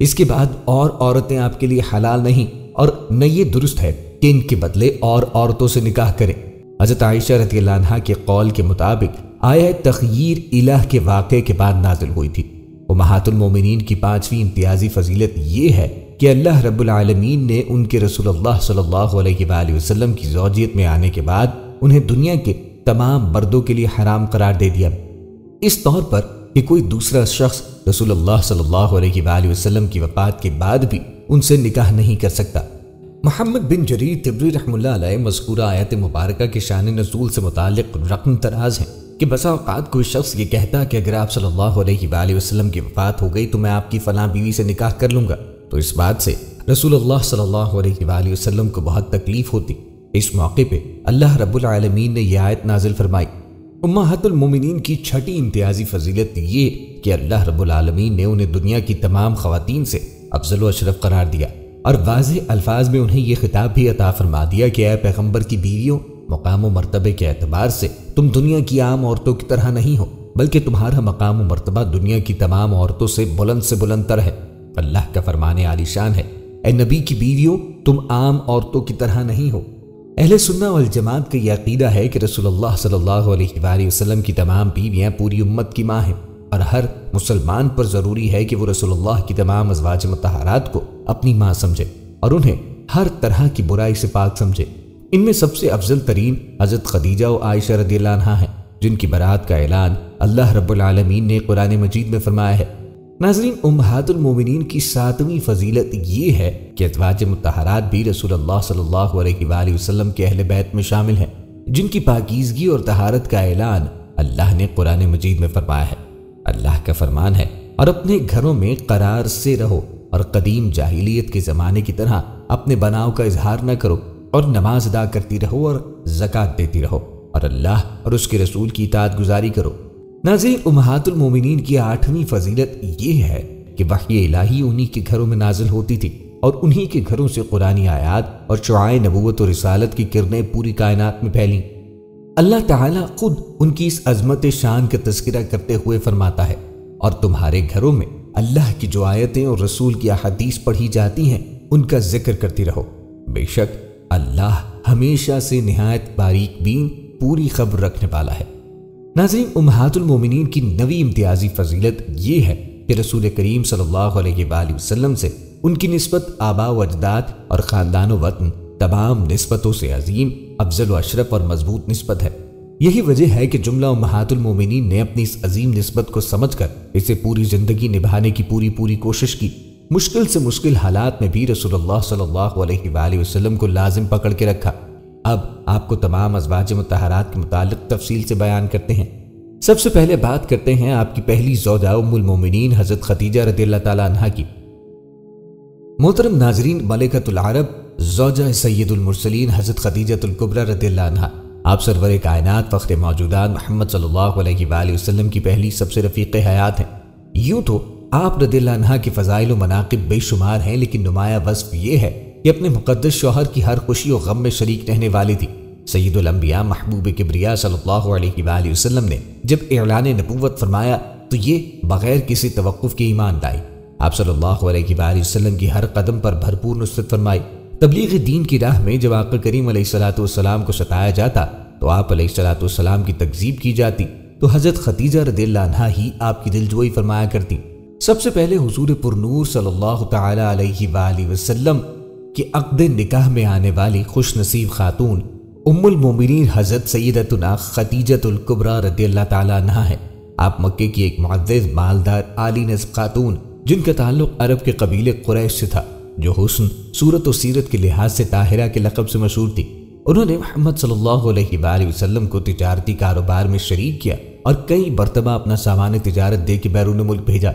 اس کے بعد اور عورتیں آپ کے لیے حلال نہیں، اور نہ یہ درست ہے کہ ان کے بدلے اور عورتوں سے نکاح کریں۔ حضرت عائشہ رضی اللہ عنہا کے قول کے مطابق آیہ تخییر الہ کے واقعے کے بعد نازل ہوئی تھی۔ امہات المومنین کی 5ویں امتیازی فضیلت یہ ہے کہ اللہ رب العالمین نے ان کے رسول اللہ صلی اللہ علیہ وآلہ وسلم کی زوجیت میں آنے کے بعد انہیں دنیا کے تمام مردوں کے لیے حرام قرار دے دیا، اس طور پر کہ کوئی دوسرا شخص رسول اللہ صلی اللہ علیہ وآلہ وسلم کی وفات کے بعد بھی ان سے نکاح نہیں کر سکتا۔ محمد بن جریر طبری رحمہ اللہ علیہ مذکورہ آیت مبارکہ کے شان نزول سے متعلق رقم تراز ہیں کہ بسا اوقات کوئی شخص یہ کہتا کہ اگر آپ صلی اللہ علیہ وآلہ وسلم کی وفات ہو گئی تو میں آپ کی فلاں بیوی سے نکاح کر لوں گا، تو اس بات سے رسول اللہ صلی اللہ علیہ وآلہ وسلم کو بہت تکلیف ہوتی۔ اس موقع پہ اللہ رب العالمین نے یہ آیت نازل فرمائی۔ امہات المومنین کی 6ٹی امتیازی فضیلت یہ کہ اللہ رب العالمین نے انہیں دنیا کی تمام خواتین سے افضل و اشرف قرار دیا، اور واضح الفاظ میں انہیں یہ خطاب بھی عطا فرما دیا کہ اے پیغمبر کی بیویوں، مقام و مرتبے کے اعتبار سے تم دنیا کی عام عورتوں کی طرح نہیں ہو، بلکہ تمہارا مقام و مرتبہ دنیا کی تمام عورتوں سے بلند تر ہے۔ اللہ کا فرمان عالی شان ہے، اے نبی کی بیویوں تم عام عورتوں کی طرح نہیں ہو۔ اہل سنہ والجماعت کا یہ عقیدہ ہے کہ رسول اللہ صلی اللہ علیہ وآلہ وسلم کی تمام بیویاں پوری امت کی ماں ہیں، اور ہر مسلمان پر ضروری ہے کہ وہ رسول اللہ کی تمام ازواج مطہرات کو اپنی ماں سمجھے اور انہیں ہر طرح کی برائی سے پاک سمجھے۔ ان میں سب سے افضل ترین حضرت خدیجہ و عائشہ رضی اللہ عنہا ہیں، جن کی برات کا اعلان اللہ رب العالمین نے قرآن مجید میں فرمایا ہے۔ ناظرین، امہات المومنین کی 7ویں فضیلت یہ ہے کہ ازواج مطہرات بھی رسول اللہ صلی اللہ علیہ وآلہ وسلم کے اہل بیت میں شامل ہیں، جن کی پاکیزگی اور طہارت کا اعلان اللہ نے قرآن مجید میں فرمایا ہے۔ اللہ کا فرمان ہے، اور اپنے گھروں میں قرار سے رہو اور قدیم جاہلیت کے زمانے کی طرح اپنے بناؤ کا اظہار نہ کرو، اور نماز ادا کرتی رہو اور زکوٰۃ دیتی رہو، اور اللہ اور اس کے رسول کی اطاعت گزاری کرو۔ ناظرین، امہات المومنین کی 8ویں فضیلت یہ ہے کہ وحی الہی انہی کے گھروں میں نازل ہوتی تھی، اور انہی کے گھروں سے قرآنی آیات اور شعاع نبوت و رسالت کی کرنیں پوری کائنات میں پھیلیں۔ اللہ تعالیٰ خود ان کی اس عظمت شان کا تذکرہ کرتے ہوئے فرماتا ہے، اور تمہارے گھروں میں اللہ کی جو آیتیں اور رسول کی احادیث پڑھی جاتی ہیں ان کا ذکر کرتی رہو، بے شک اللہ ہمیشہ سے نہایت باریک بین پوری خبر رکھنے والا ہے۔ ناظرین، امہات المومنین کی 9ویں امتیازی فضیلت یہ ہے کہ رسول کریم صلی اللہ علیہ وآلہ وسلم سے ان کی نسبت آباء و اجداد اور خاندان و وطن تمام نسبتوں سے عظیم، افضل و اشرف اور مضبوط نسبت ہے۔ یہی وجہ ہے کہ جملہ امہات المومنین نے اپنی اس عظیم نسبت کو سمجھ کر اسے پوری زندگی نبھانے کی پوری کوشش کی۔ مشکل سے مشکل حالات میں بھی رسول اللہ صلی اللہ علیہ وآلہ وسلم کو لازم پکڑ کے رکھا۔ اب آپ کو تمام ازواج مطہرات کے متعلق تفصیل سے بیان کرتے ہیں۔ سب سے پہلے بات کرتے ہیں آپ کی پہلی زوجہ ام المومنین حضرت خدیجہ رضی اللہ تعالیٰ عنہا کی۔ محترم ناظرین، ملکۃ العرب زوجہ سید المرسلین حضرت خدیجہ الکبریٰ رضی اللہ عنہا، آپ سرور کائنات فخر موجودات محمد صلی اللہ علیہ وآلہ وسلم کی پہلی سب سے رفیق حیات ہیں۔ یوں تو آپ رضی اللہ عنہا کے فضائل و مناقب بے شمار ہیں، لیکن نمایاں وصف یہ ہے کہ اپنے مقدس شوہر کی ہر خوشی و غم میں شریک رہنے والی تھی۔ سید الانبیاء محبوب کبریا صلی اللہ علیہ وآلہ وسلم نے جب اعلان نبوت فرمایا تو یہ بغیر کسی توقف کے ایمان لائی۔ آپ صلی اللہ علیہ وآلہ وسلم کی ہر قدم پر بھرپور نصرت فرمائی۔ تبلیغ دین کی راہ میں جب آقا کریم علیہ الصلوۃ والسلام کو ستایا جاتا تو آپ علیہ الصلوۃ والسلام کی تکذیب کی جاتی تو حضرت خدیجہ رضی اللہ عنہا ہی آپ کی دلجوئی فرمایا کرتی۔ سب سے پہلے حضور پرنور صلی اللہ تعالی علیہ وآلہ وسلم کے عقد نکاح میں آنے والی خوش نصیب خاتون ام المومنین حضرت سیدتنا خدیجہ الکبریٰ رضی اللہ تعالی عنہا ہے۔ آپ مکے کی ایک معزز مالدار عالی نسب خاتون جن کا تعلق عرب کے قبیلے قریش سے تھا، جو حسن، صورت و سیرت کے لحاظ سے طاہرہ کے لقب سے مشہور تھی۔ انہوں نے محمد صلی اللہ علیہ وآلہ وسلم کو تجارتی کاروبار میں شریک کیا اور کئی مرتبہ اپنا سامان تجارت دے کے بیرون ملک بھیجا۔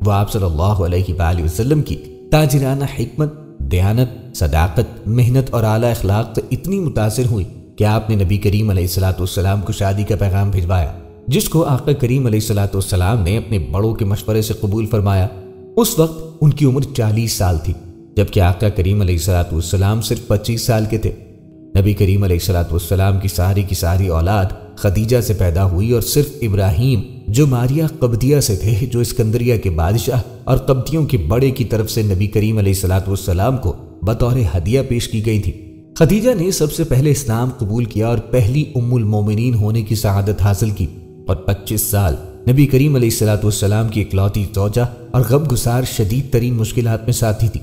وہ آپ صلی اللہ علیہ وآلہ وسلم کی تاجرانہ حکمت، دیانت، صداقت، محنت اور اعلیٰ اخلاق سے اتنی متاثر ہوئی کہ آپ نے نبی کریم علیہ الصلوۃ والسلام کو شادی کا پیغام بھجوایا، جس کو آقا کریم علیہ الصلوۃ والسلام نے اپنے بڑوں کے مشورے سے قبول فرمایا۔ اس وقت ان کی عمر 40 سال تھی، جبکہ آقا کریم علیہ الصلوۃ والسلام صرف 25 سال کے تھے۔ نبی کریم علیہ الصلوۃ والسلام کی ساری اولاد خدیجہ سے پیدا ہوئی اور صرف ابراہیم جو ماریہ قبطیہ سے تھے، جو اسکندریہ کے بادشاہ اور قبطیوں کے بڑے کی طرف سے نبی کریم علیہ الصلوۃ والسلام کو بطور ہدیہ پیش کی گئی تھی۔ خدیجہ نے سب سے پہلے اسلام قبول کیا اور پہلی ام المومنین ہونے کی سعادت حاصل کی، اور 25 سال نبی کریم علیہ الصلوۃ والسلام کی اکلوتی زوجہ اور غم گسار شدید ترین مشکلات میں ساتھی تھی۔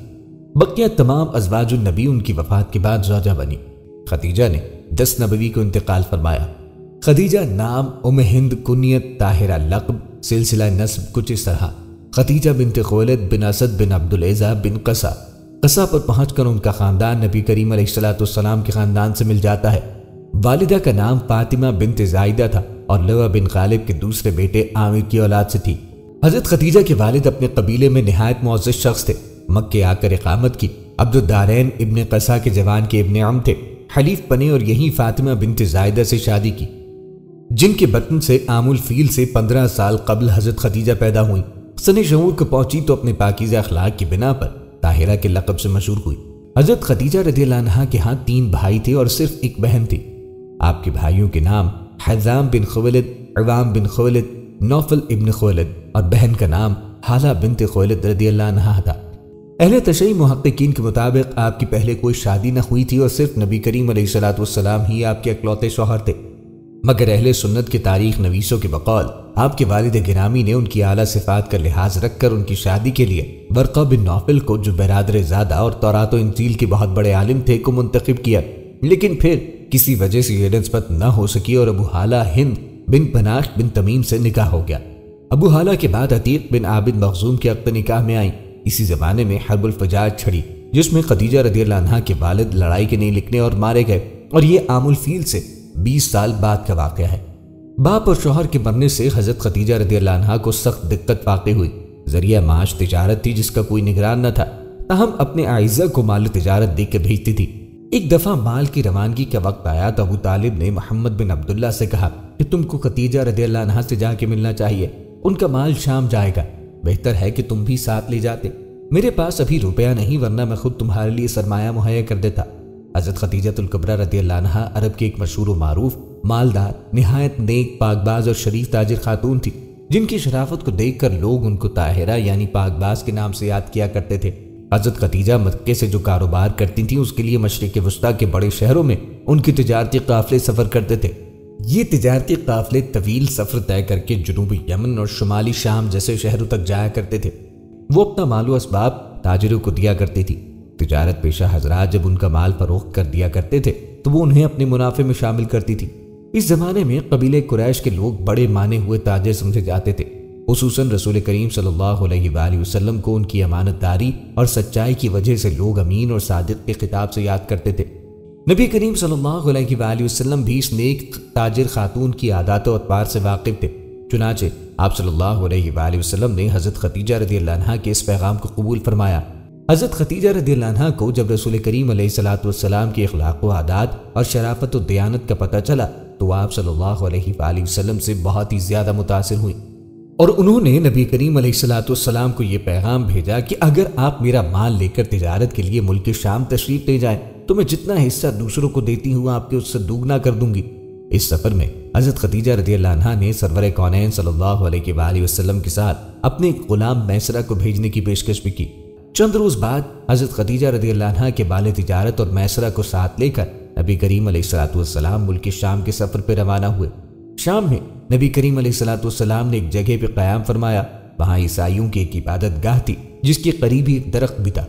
بقیہ تمام ازواج النبی ان کی وفات کے بعد زوجہ بنی۔ خدیجہ نے 10 نبوی کو انتقال فرمایا۔ خدیجہ نام، ام ہند کنیت، طاہرہ لقب، سلسلہ نسب کچھ اس طرح: خدیجہ بنت خویلد بن اسد بن عبدالعزیٰ بن قصہ۔ قصہ پر پہنچ کر ان کا خاندان نبی کریم علیہ الصلوۃ والسلام کے خاندان سے مل جاتا ہے۔ والدہ کا نام فاطمہ بنت زائدہ تھا اور لوا بن غالب کے دوسرے بیٹے عامر کی اولاد سے تھی۔ حضرت خدیجہ کے والد اپنے قبیلے میں نہایت معزز شخص تھے۔ مکے آ کر اقامت کی۔ عبد الدارین ابن قصہ کے جوان کے ابن عم تھے، حلیف بنے اور یہیں فاطمہ بنت زائدہ سے شادی کی، جن کے بطن سے عام الفیل سے 15 سال قبل حضرت خدیجہ پیدا ہوئی۔ سن شعور کو پہنچی تو اپنے پاکیزہ اخلاق کی بنا پر طاہرہ کے لقب سے مشہور ہوئی۔ حضرت خدیجہ رضی اللہ عنہا کے ہاں 3 بھائی تھے اور صرف ایک بہن تھی۔ آپ کے بھائیوں کے نام حزام بن خویلد، عوام بن خویلد، نوفل ابن خویلد، اور بہن کا نام حالہ بنت خویلد رضی اللہ عنہا تھا۔ اہل تشیع محققین کے مطابق آپ کی پہلے کوئی شادی نہ ہوئی تھی اور صرف نبی کریم علیہ الصلوۃ والسلام ہی آپ کے اکلوتے شوہر تھے، مگر اہل سنت کے تاریخ نویسوں کے بقول آپ کے والد گرامی نے ان کی اعلیٰ صفات کا لحاظ رکھ کر ان کی شادی کے لیے ورقہ بن نوفل کو، جو برادر زادہ اور تورات و انجیل کے بہت بڑے عالم تھے، کو منتخب کیا، لیکن پھر کسی وجہ سے یہ نسبت نہ ہو سکی اور ابو حالہ ہند بن بناش بن تمیم سے نکاح ہو گیا۔ ابو حالہ کے بعد عتیق بن عابد مخزوم کے عقد نکاح میں آئیں۔ اسی زمانے میں حرب الفجاج چھڑی، جس میں خدیجہ رضی اللہ عنہا کے والد لڑائی کے نہیں لکھنے اور مارے گئے، اور یہ عام الفیل سے 20 سال بعد کا واقعہ ہے۔ باپ اور شوہر کے مرنے سے حضرت خدیجہ رضی اللہ عنہا کو سخت دقت واقع ہوئی۔ ذریعہ معاش تجارت تھی جس کا کوئی نگران نہ تھا، تاہم اپنے اعزہ کو مال تجارت دے کے بھیجتی تھی۔ ایک دفعہ مال کی روانگی کا وقت آیا تو ابو طالب نے محمد بن عبداللہ سے کہا کہ تم کو خدیجہ رضی اللہ عنہا سے جا کے ملنا چاہیے، ان کا مال شام جائے گا، بہتر ہے کہ تم بھی ساتھ لے جاتے۔ میرے پاس ابھی روپیہ نہیں، ورنہ میں خود تمہارے لیے سرمایہ مہیا کر دیتا۔ حضرت خدیجہ الکبریٰ رضی اللہ عنہا عرب کے ایک مشہور و معروف، مالدار، نہایت نیک، پاک باز اور شریف تاجر خاتون تھی، جن کی شرافت کو دیکھ کر لوگ ان کو طاہرہ یعنی پاک باز کے نام سے یاد کیا کرتے تھے۔ حضرت خدیجہ مکے سے جو کاروبار کرتی تھیں اس کے لیے مشرق وسطیٰ کے بڑے شہروں میں ان کی تجارتی قافلے سفر کرتے تھے۔ یہ تجارتی قافلے طویل سفر طے کر کے جنوبی یمن اور شمالی شام جیسے شہروں تک جایا کرتے تھے۔ وہ اپنا مال و اسباب تاجروں کو دیا کرتی تھی۔ تجارت پیشہ حضرات جب ان کا مال فروخت کر دیا کرتے تھے تو وہ انہیں اپنے منافع میں شامل کرتی تھی۔ اس زمانے میں قبیلے قریش کے لوگ بڑے مانے ہوئے تاجر سمجھے جاتے تھے، خصوصاً رسول کریم صلی اللہ علیہ وآلہ وسلم کو ان کی امانت داری اور سچائی کی وجہ سے لوگ امین اور صادق کے خطاب سے یاد کرتے تھے۔ نبی کریم صلی اللہ علیہ وآلہ وسلم بھی اس نیک تاجر خاتون کی عادات و اطوار سے واقف تھے، چنانچہ آپ صلی اللہ علیہ وآلہ وسلم نے حضرت خدیجہ رضی اللہ عنہا کے اس پیغام کو قبول فرمایا۔ حضرت خدیجہ رضی اللہ عنہا کو جب رسول کریم علیہ الصلوۃ والسلام کے اخلاق و عادات اور شرافت و دیانت کا پتہ چلا تو آپ صلی اللہ علیہ وآلہ وسلم سے بہت ہی زیادہ متاثر ہوئی، اور انہوں نے نبی کریم علیہ الصلوۃ والسلام کو یہ پیغام بھیجا کہ اگر آپ میرا مال لے کر تجارت کے لیے ملک شام تشریف لے جائیں تو میں جتنا حصہ دوسروں کو دیتی ہوں آپ کے اس سے دوگنا کر دوں گی۔ اس سفر میں حضرت خدیجہ رضی اللہ عنہا نے سرور کونین صلی اللہ علیہ وآلہ وسلم کے ساتھ اپنے غلام میسرہ کو بھیجنے کی پیشکش بھی کی۔ چند روز بعد حضرت خدیجہ رضی اللہ عنہا کے بال تجارت اور میسرہ کو ساتھ لے کر نبی کریم علیہ الصلوۃ والسلام ملک شام کے سفر پہ روانہ ہوئے۔ شام میں نبی کریم علیہ الصلوۃ والسلام نے ایک جگہ پہ قیام فرمایا، وہاں عیسائیوں کی ایک عبادت گاہ تھی جس کے قریب ہی ایک درخت بھی تھا۔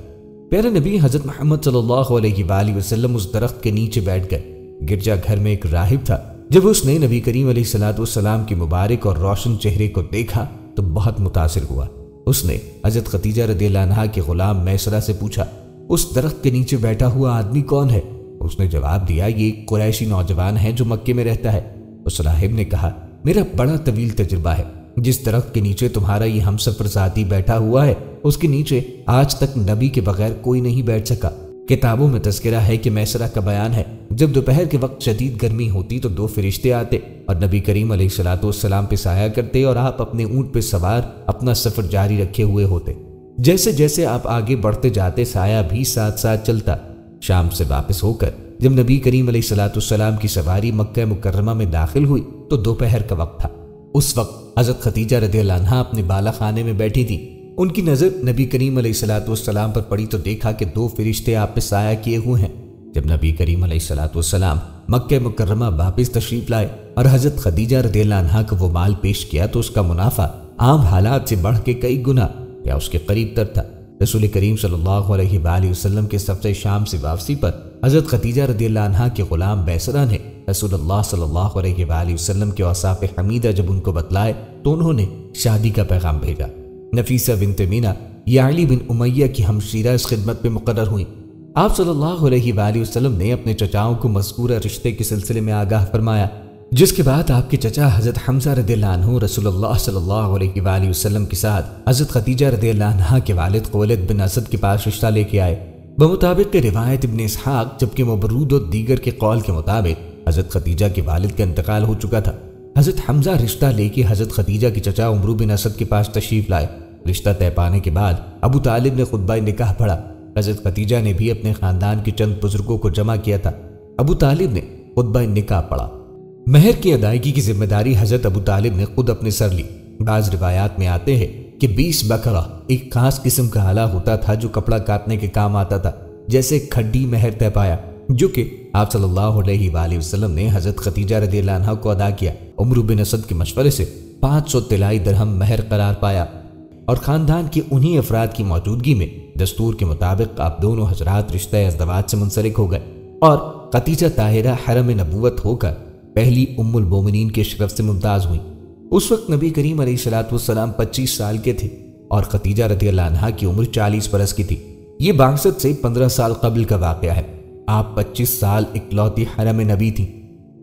پیارے نبی حضرت محمد صلی اللہ علیہ وآلہ وسلم اس درخت کے نیچے بیٹھ گئے۔ گرجا گھر میں ایک راہب تھا، جب اس نے نبی کریم علیہ الصلوۃ والسلام کے مبارک اور روشن چہرے کو دیکھا تو بہت متاثر ہوا۔ اس نے حضرت خدیجہ رضی اللہ عنہا کے غلام میسرہ سے پوچھا، اس درخت کے نیچے بیٹھا ہوا آدمی کون ہے؟ اس نے جواب دیا، یہ ایک قریشی نوجوان ہے جو مکے میں رہتا ہے۔ اس راہب نے کہا، میرا بڑا طویل تجربہ ہے، جس درخت کے نیچے تمہارا یہ ہم سفر ساتھی بیٹھا ہوا ہے اس کے نیچے آج تک نبی کے بغیر کوئی نہیں بیٹھ سکا۔ کتابوں میں تذکرہ ہے کہ میسرہ کا بیان ہے، جب دوپہر کے وقت شدید گرمی ہوتی تو 2 فرشتے آتے اور نبی کریم علیہ الصلوۃ والسلام پہ سایہ کرتے اور آپ اپنے اونٹ پہ سوار اپنا سفر جاری رکھے ہوئے ہوتے۔ جیسے جیسے آپ آگے بڑھتے جاتے سایہ بھی ساتھ ساتھ چلتا۔ شام سے واپس ہو کر جب نبی کریم علیہ السلام کی سواری مکہ مکرمہ میں داخل ہوئی تو دوپہر کا وقت تھا۔ اس وقت حضرت خدیجہ رضی اللہ عنہا اپنے بالا خانے میں بیٹھی تھی۔ ان کی نظر نبی کریم علیہ السلام پر پڑی تو دیکھا کہ 2 فرشتے آپ پہ سایہ کیے ہوئے ہیں۔ جب نبی کریم علیہ السلام مکہ مکرمہ واپس تشریف لائے اور حضرت خدیجہ رضی اللہ عنہا کو وہ مال پیش کیا تو اس کا منافع عام حالات سے بڑھ کے کئی گنا یا اس کے قریب تر تھا۔ رسول کریم صلی اللہ علیہ وآلہ وسلم کے سفر شام سے واپسی پر حضرت خدیجہ رضی اللہ عنہا کے غلام بیسرہ نے رسول اللہ صلی اللہ علیہ وآلہ وسلم کے اوصاف حمیدہ جب ان کو بتلائے تو انہوں نے شادی کا پیغام بھیجا۔ نفیسہ بنت مینا یا علی بن امیہ کی ہمشیرہ اس خدمت پہ مقرر ہوئیں۔ آپ صلی اللہ علیہ وآلہ وسلم نے اپنے چچاؤں کو مذکورہ رشتے کے سلسلے میں آگاہ فرمایا، جس کے بعد آپ کے چچا حضرت حمزہ رضی اللہ عنہ رسول اللہ صلی اللہ علیہ وآلہ وسلم کے ساتھ حضرت خدیجہ رضی اللہ عنہا کے والد خولد بن اسد کے پاس رشتہ لے کے آئے۔ بمطابق روایت ابن اسحاق جبکہ مبرود اور دیگر کے قول کے مطابق حضرت خدیجہ کے والد کا انتقال ہو چکا تھا۔ حضرت حمزہ رشتہ لے کے حضرت خدیجہ کے چچا عمرو بن اسد کے پاس تشریف لائے۔ رشتہ طے پانے کے بعد ابو طالب نے خطبہ نکاح پڑھا۔ حضرت خدیجہ نے بھی اپنے خاندان کے چند بزرگوں کو جمع کیا تھا۔ ابو طالب نے خطبہ نکاح پڑھا۔ مہر کی ادائیگی کی ذمہ داری حضرت ابو طالب نے خود اپنے سر لی۔ بعض روایات میں آتے ہیں کہ 20 بکرہ ایک خاص قسم کا آلہ ہوتا تھا جو کپڑا کاٹنے کے کام آتا تھا، جیسے کھڈی مہر طے پایا، جو کہ آپ صلی اللہ علیہ وآلہ وسلم نے حضرت خدیجہ رضی اللہ عنہا کو ادا کیا۔ عمرو بن اسد کے مشورے سے 500 طلائی درہم مہر قرار پایا اور خاندان کے انہی افراد کی موجودگی میں دستور کے مطابق آپ دونوں حضرات رشتہ ازدواج سے منسلک ہو گئے اور خدیجہ طاہرہ حرم نبوت ہو کر پہلی ام المومنین کے شرف سے ممتاز ہوئیں۔ اس وقت نبی کریم علیہ السلام 25 سال کے تھے اور خدیجہ رضی اللہ عنہا کی عمر 40 برس کی تھی۔ یہ بعثت سے 15 سال قبل کا واقعہ ہے۔ آپ 25 سال اکلوتی حرم نبی تھیں۔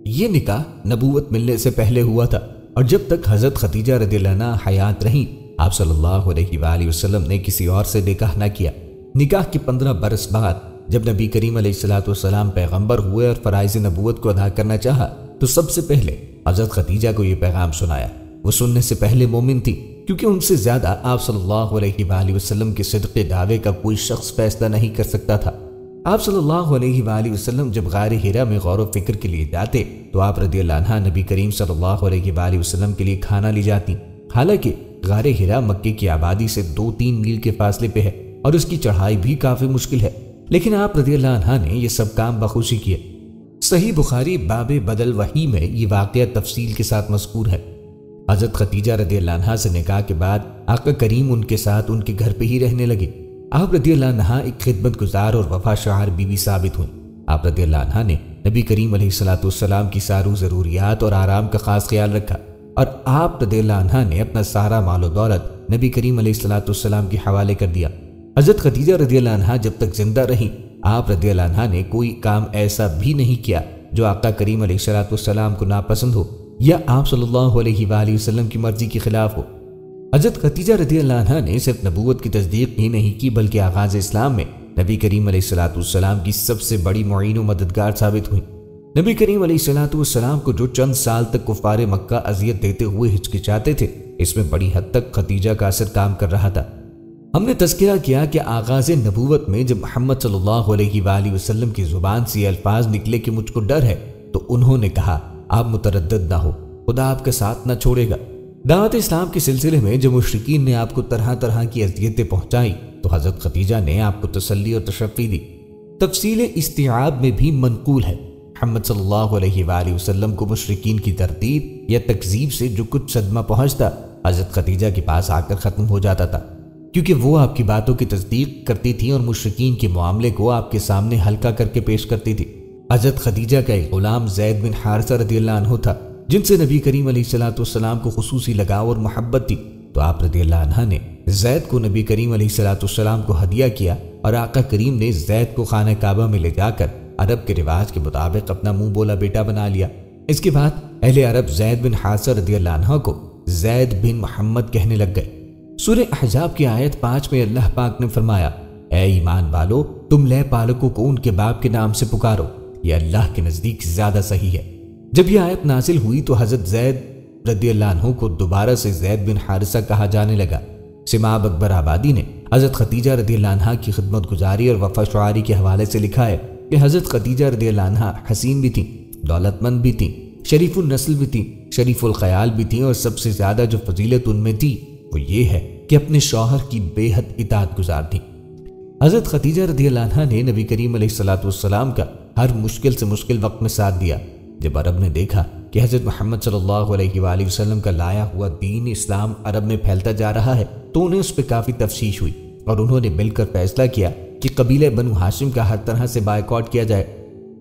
یہ نکاح نبوت ملنے سے پہلے ہوا تھا اور جب تک حضرت خدیجہ رضی اللہ عنہا حیات رہیں آپ صلی اللہ علیہ وآلہ وسلم نے کسی اور سے نکاح نہ کیا۔ نکاح کے 15 برس بعد جب نبی کریم علیہ السلام پیغمبر ہوئے اور فرائض نبوت کو ادا کرنا چاہا تو سب سے پہلے حضرت خدیجہ کو یہ پیغام سنایا۔ وہ سننے سے پہلے مومن تھی کیونکہ ان سے زیادہ آپ صلی اللہ علیہ وآلہ وسلم کے صدق دعوے کا کوئی شخص فیصلہ نہیں کر سکتا تھا۔ آپ صلی اللہ علیہ وآلہ وسلم جب غار حرا میں غور و فکر کے لیے جاتے تو آپ رضی اللہ عنہ نبی کریم صلی اللہ علیہ وآلہ وسلم کے لیے کھانا لی جاتی۔ حالانکہ غار حرا مکے کی آبادی سے 2-3 میل کے فاصلے پہ ہے اور اس کی چڑھائی بھی کافی مشکل ہے، لیکن آپ رضی اللہ عنہ نے یہ سب کام بخوشی کیے۔ صحیح بخاری باب بدل وحی میں یہ واقعہ تفصیل کے ساتھ مذکور ہے۔ حضرت خدیجہ رضی اللہ عنہا سے نکاح کے بعد آقا کریم ان کے ساتھ ان کے گھر پہ ہی رہنے لگے۔ آپ رضی اللہ عنہا ایک خدمت گزار اور وفا شعار بیوی ثابت ہوئیں۔ آپ رضی اللہ عنہا نے نبی کریم علیہ السلام کی سارو ضروریات اور آرام کا خاص خیال رکھا اور آپ رضی اللہ عنہا نے اپنا سارا مال و دولت نبی کریم علیہ السلام کے حوالے کر دیا۔ حضرت خدیجہ رضی اللہ عنہا جب تک زندہ رہیں آپ رضی اللہ عنہا نے کوئی کام ایسا بھی نہیں کیا جو آقا کریم علیہ السلام کو ناپسند ہو یا آپ صلی اللہ علیہ وآلہ وسلم کی مرضی کے خلاف ہو۔ حضرت خدیجہ رضی اللہ عنہا نے صرف نبوت کی تصدیق ہی نہیں کی بلکہ آغاز اسلام میں نبی کریم علیہ السلام کی سب سے بڑی معین و مددگار ثابت ہوئی۔ نبی کریم علیہ السلام کو جو چند سال تک کفار مکہ اذیت دیتے ہوئے ہچکچاتے تھے، اس میں بڑی حد تک خدیجہ کا اثر کام کر رہا تھا۔ ہم نے تذکرہ کیا کہ آغاز نبوت میں جب محمد صلی اللہ علیہ وآلہ وسلم کی زبان سے یہ الفاظ نکلے کہ مجھ کو ڈر ہے تو انہوں نے کہا آپ متردد نہ ہو، خدا آپ کا ساتھ نہ چھوڑے گا۔ دعوت اسلام کے سلسلے میں جب مشرکین نے آپ کو طرح طرح کی اذیتیں پہنچائی تو حضرت خدیجہ نے آپ کو تسلی اور تشفی دی۔ تفصیل استیعاب میں بھی منقول ہے محمد صلی اللہ علیہ وآلہ وسلم کو مشرکین کی تردید یا تکذیب سے جو کچھ صدمہ پہنچتا حضرت خدیجہ کے پاس آ کر ختم ہو جاتا تھا، کیونکہ وہ آپ کی باتوں کی تصدیق کرتی تھی اور مشرکین کے معاملے کو آپ کے سامنے ہلکا کر کے پیش کرتی تھی۔ حضرت خدیجہ کا ایک غلام زید بن حارثہ رضی اللہ عنہ تھا جن سے نبی کریم علیہ السلام کو خصوصی لگاؤ اور محبت تھی، تو آپ رضی اللہ عنہ نے زید کو نبی کریم علیہ السلام کو ہدیہ کیا اور آقا کریم نے زید کو خانہ کعبہ میں لے جا کر عرب کے رواج کے مطابق اپنا منہ بولا بیٹا بنا لیا۔ اس کے بعد اہل عرب زید بن حارثہ رضی اللہ عنہ کو زید بن محمد کہنے لگ گئے۔ سورہ احزاب کی آیت 5 میں اللہ پاک نے فرمایا، اے ایمان والو تم لے پالکوں کو ان کے باپ کے نام سے پکارو، یہ اللہ کے نزدیک زیادہ صحیح ہے۔ جب یہ آیت نازل ہوئی تو حضرت زید رضی اللہ عنہ کو دوبارہ سے زید بن حارثہ کہا جانے لگا۔ سماب اکبر آبادی نے حضرت خدیجہ رضی اللہ عنہ کی خدمت گزاری اور وفا شعاری کے حوالے سے لکھا ہے کہ حضرت خدیجہ رضی اللہ عنہا حسین بھی تھیں، دولت مند بھی تھیں، شریف النسل بھی تھیں، شریف الخیال بھی تھیں، اور سب سے زیادہ جو فضیلت ان میں تھی وہ یہ ہے کہ اپنے شوہر کی بے حد اطاعت گزار تھیں۔ حضرت خدیجہ رضی اللہ عنہا نے نبی کریم علیہ السلام کا ہر مشکل سے مشکل وقت میں ساتھ دیا۔ جب عرب نے دیکھا کہ حضرت محمد صلی اللہ علیہ وآلہ وسلم کا لایا ہوا دین اسلام عرب میں پھیلتا جا رہا ہے تو انہیں اس پہ کافی تفشیش ہوئی، اور انہوں نے مل کر فیصلہ کیا کہ قبیلہ بنو ہاشم کا ہر طرح سے بائیکاٹ کیا جائے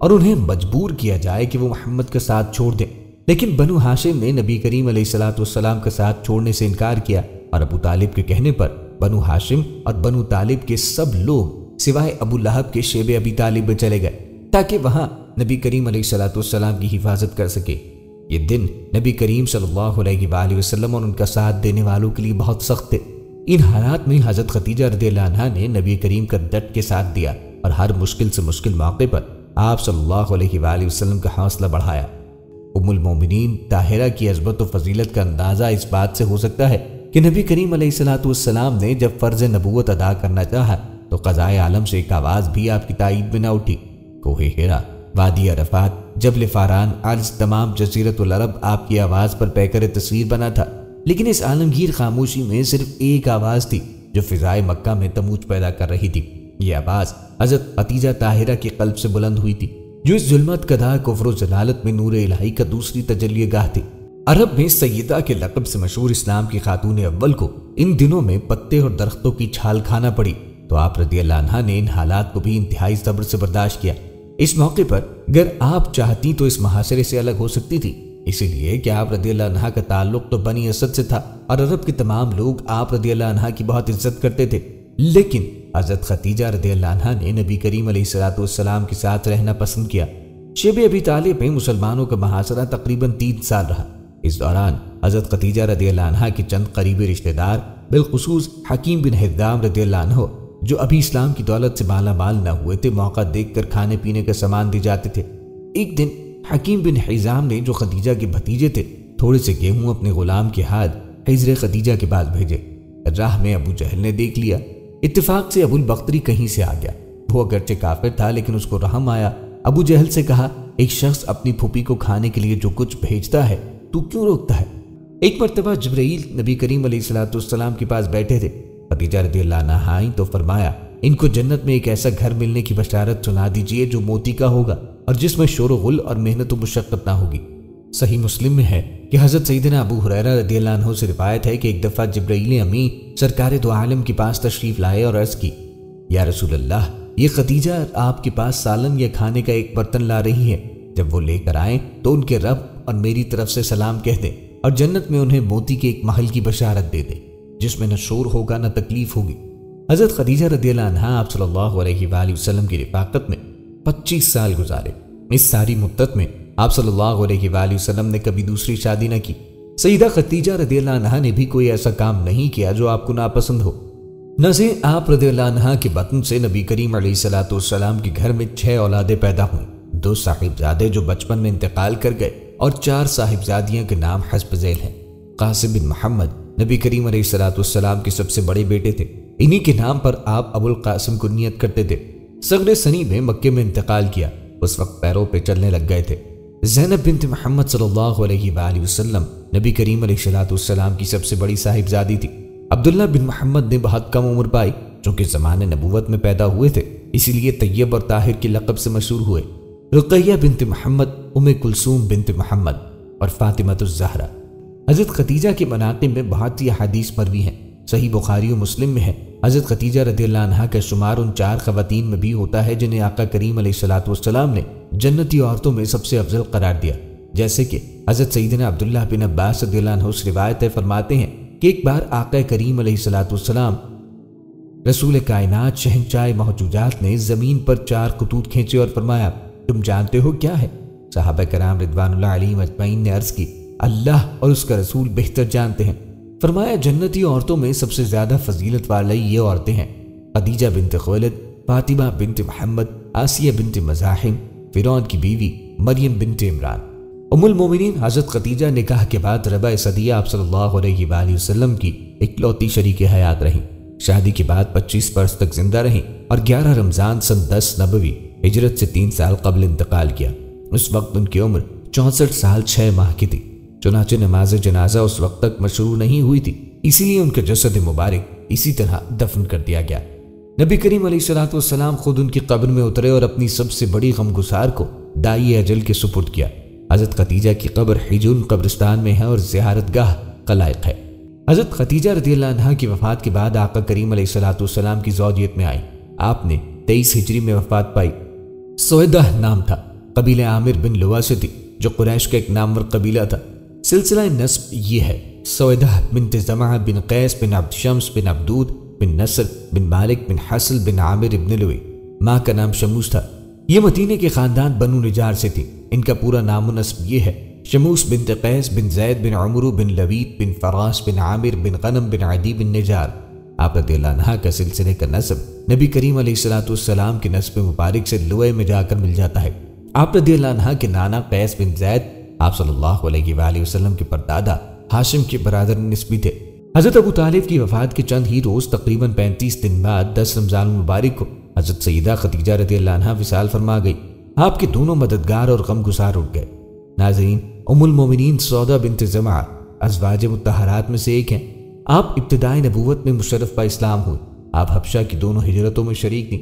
اور انہیں مجبور کیا جائے کہ وہ محمد کا ساتھ چھوڑ دیں۔ لیکن بنو ہاشم نے نبی کریم علیہ السلام کا ساتھ چھوڑنے سے انکار کیا، اور ابو طالب کے کہنے پر بنو ہاشم اور بنو طالب کے سب لوگ سوائے ابو لہب کے شیب ابی طالب میں چلے گئے تاکہ وہاں نبی کریم علیہ السلام کی حفاظت کر سکے۔ یہ دن نبی کریم صلی اللہ علیہ وآلہ وسلم اور ان کا ساتھ دینے والوں کے لیے بہت سخت تھے۔ ان حالات میں حضرت خدیجہ رضی اللہ عنہا نے نبی کریم کا ڈٹ کے ساتھ دیا اور ہر مشکل سے مشکل موقع پر آپ صلی اللہ علیہ وآلہ وسلم کا حوصلہ بڑھایا۔ ام المومنین طاہرہ کی عظمت و فضیلت کا اندازہ اس بات سے ہو سکتا ہے کہ نبی کریم علیہ السلام نے جب فرض نبوت ادا کرنا چاہا تو قضائے عالم سے ایک آواز بھی آپ کی تائید میں نہ اٹھی۔ کوہ ہیرا، وادی عرفات، جبل فاران، عرض تمام جزیرۃ العرب آپ کی آواز پر پیکر تصویر بنا تھا، لیکن اس عالمگیر خاموشی میں صرف ایک آواز تھی جو فضائے مکہ میں تموج پیدا کر رہی تھی۔ یہ آواز حضرت خدیجہ طاہرہ کے قلب سے بلند ہوئی تھی، جو اس ظلمت کدہ کفر و ضلالت میں نور الہی کا دوسری تجلی گاہ تھی۔ عرب میں سیدہ کے لقب سے مشہور اسلام کی خاتون اول کو ان دنوں میں پتے اور درختوں کی چھال کھانا پڑی، تو آپ رضی اللہ عنہا نے ان حالات کو بھی انتہائی صبر سے برداشت کیا۔ اس موقع پر اگر آپ چاہتی تو اس محاصرے سے الگ ہو سکتی تھی، اسی لیے کہ آپ رضی اللہ عنہا کا تعلق تو بنی اسد سے تھا اور عرب کے تمام لوگ آپ رضی اللہ عنہا کی بہت عزت کرتے تھے۔ لیکن حضرت خدیجہ رضی اللہ عنہا نے نبی کریم علیہ السلام کے ساتھ رہنا پسند کیا۔ شیب ابی طالب میں مسلمانوں کا محاصرہ تقریباً 3 سال رہا۔ اس دوران حضرت خدیجہ رضی اللہ عنہا کے چند قریبی رشتہ دار، بالخصوص حکیم بن حزام رضی اللہ عنہ، جو ابھی اسلام کی دولت سے مالا مال نہ ہوئے تھے، موقع دیکھ کر کھانے پینے کا سامان دی جاتے تھے۔ ایک دن حکیم بن حزام نے، جو خدیجہ کے بھتیجے تھے، تھوڑے سے گیہوں اپنے غلام کے ہاتھ حجر خدیجہ کے پاس بھیجے۔ راہ میں ابو جہل نے دیکھ لیا۔ اتفاق سے ابو البختری کہیں سے آ گیا۔ وہ اگرچہ کافر تھا لیکن اس کو رحم آیا۔ ابو جہل سے کہا، ایک شخص اپنی پھوپھی کو کھانے کے لیے جو کچھ بھیجتا ہے تو کیوں روکتا ہے؟ ایک مرتبہ جبرائیل نبی کریم علیہ السلام کے پاس بیٹھے تھے۔ خدیجہ رضی اللہ عنہا آئیں تو فرمایا، ان کو جنت میں ایک ایسا گھر ملنے کی بشارت سنا دیجئے جو موتی کا ہوگا اور جس میں شور و غل اور محنت و مشقت نہ ہوگی۔ صحیح مسلم میں ہے کہ حضرت سیدنا ابو ہریرہ رضی اللہ عنہ سے روایت ہے کہ ایک دفعہ جبرائیل امین سرکار دو عالم کے پاس تشریف لائے اور عرض کی، یا رسول اللہ، یہ خدیجہ آپ کے پاس سالن یا کھانے کا ایک برتن لا رہی ہے، جب وہ لے کر آئیں تو ان کے رب اور میری طرف سے سلام کہہ دیں اور جنت میں انہیں موتی کے ایک محل کی بشارت دے دیں جس میں نہ شور ہوگا نہ تکلیف ہوگی۔ حضرت خدیجہ رضی اللہ عنہا آپ صلی اللہ علیہ وآلہ وسلم کی رفاقت میں 25 سال گزارے۔ اس ساری مدت میں آپ صلی اللہ علیہ وآلہ وسلم نے کبھی دوسری شادی نہ کی۔ سیدہ خدیجہ رضی اللہ عنہا نے بھی کوئی ایسا کام نہیں کیا جو آپ کو ناپسند ہو۔ نہ سے آپ رضی اللہ عنہا کے بطن سے نبی کریم علیہ السلام کے گھر میں 6 اولادیں پیدا ہوئیں، 2 صاحبزادے جو بچپن میں انتقال کر گئے اور 4 صاحبزادیاں کے نام حسب ذیل ہیں۔ قاسم بن محمد نبی کریم علیہ السلام کے سب سے بڑے بیٹے تھے، انہی کے نام پر آپ ابو القاسم کو نیت کرتے تھے۔ صغر سنی میں مکے میں انتقال کیا، اس وقت پیروں پہ چلنے لگ گئے تھے۔ زینب بنت محمد صلی اللہ علیہ وآلہ وسلم نبی کریم علیہ السلام کی سب سے بڑی صاحبزادی تھی۔ عبداللہ بن محمد نے بہت کم عمر پائی، چونکہ زمانے نبوت میں پیدا ہوئے تھے اسی لیے طیب اور طاہر کے لقب سے مشہور ہوئے۔ رقیہ بنت محمد، ام کلثوم بنت محمد اور فاطمہ الزہرا۔ حضرت خدیجہ کے مناقب میں بہت سی احادیث مروی ہیں۔ صحیح بخاری و مسلم میں ہے، حضرت خدیجہ رضی اللہ عنہا کا شمار ان 4 خواتین میں بھی ہوتا ہے جنہیں آقا کریم علیہ السلام نے جنتی عورتوں میں سب سے افضل قرار دیا، جیسے کہ حضرت سیدنا عبداللہ بن عباس رضی اللہ عنہ سے روایت ہے، فرماتے ہیں کہ ایک بار آقا کریم علیہ السلام رسول کائنات شہنشاہ محجوجات نے زمین پر 4 خطوط کھینچے اور فرمایا، تم جانتے ہو کیا ہے؟ صحابہ کرام رضوان اللہ علیہم اجمعین نے عرض کی، اللہ اور اس کا رسول بہتر جانتے ہیں۔ فرمایا، جنتی عورتوں میں سب سے زیادہ فضیلت والی یہ عورتیں ہیں: خدیجہ بنت خویلد، فاطمہ بنت محمد، آسیہ بنت مزاحم، فرعون کی بیوی مریم بنت عمران۔ ام المومنین حضرت خدیجہ نکاح کے بعد ربع صدیہ آپ صلی اللہ علیہ وآلہ وسلم کی اکلوتی شریک حیات رہیں۔ شادی کے بعد 25 برس تک زندہ رہیں اور 11 رمضان سن 10 نبوی ہجرت سے 3 سال قبل انتقال کیا۔ اس وقت ان کی عمر 64 سال 6 ماہ کی تھی۔ چنانچہ نماز جنازہ اس وقت تک مشروع نہیں ہوئی تھی، اسی لیے ان کا جسد مبارک اسی طرح دفن کر دیا گیا۔ نبی کریم علیہ الصلوۃ والسلام خود ان کی قبر میں اترے اور اپنی سب سے بڑی غمگسار کو دائی اجل کے سپرد کیا۔ حضرت خدیجہ کی قبر حجون قبرستان میں ہے اور زیارت گاہ قلائق ہے۔ حضرت خدیجہ رضی اللہ عنہا کی وفات کے بعد آقا کریم علیہ الصلوۃ والسلام کی زوجیت میں آئی۔ آپ نے 23 ہجری میں وفات پائی۔ سویدہ نام تھا، قبیلہ عامر بن لوا سے تھی، جو قریش کا ایک نامور قبیلہ تھا۔ سلسلہ نسب یہ ہے: سویدہ بنت زمعہ بن قیس بن عبد شمس بن عبدود بن نصر بن مالک بن حسل بن عامر بن لوی۔ ماں کا نام شموس تھا۔ یہ مدینے کے خاندان بنو نجار سے تھی۔ ان کا پورا نام و نسب یہ ہے: شموس بنت قیس بن زید بن عمرو بن لبید بن فراس بن عامر بن غنم بن عدی بن نجار۔ آپ رضی اللہ عنہ کا سلسلے کا نسب نبی کریم علیہ الصلوۃ والسلام کے نسب مبارک سے لوئے میں جا کر مل جاتا ہے۔ آپ رضی اللہ عنہ کے نانا قیس بن زید آپ صلی اللہ علیہ وآلہ وسلم کے پردادا ہاشم کے برادر نسبی تھے۔ حضرت ابو طالب کی وفات کے چند ہی روز تقریباً 35 دن بعد 10 رمضان المبارک کو حضرت سیدہ خدیجہ رضی اللہ عنہا وصال فرما گئی۔ آپ کے دونوں مددگار اور غم گسار اٹھ گئے۔ ناظرین، ام المومنین سودا بنت زمعہ ازواج مطہرات میں سے ایک ہیں۔ آپ ابتدائی نبوت میں مشرف با اسلام ہوئی۔ آپ حبشہ کی دونوں ہجرتوں میں شریک تھیں۔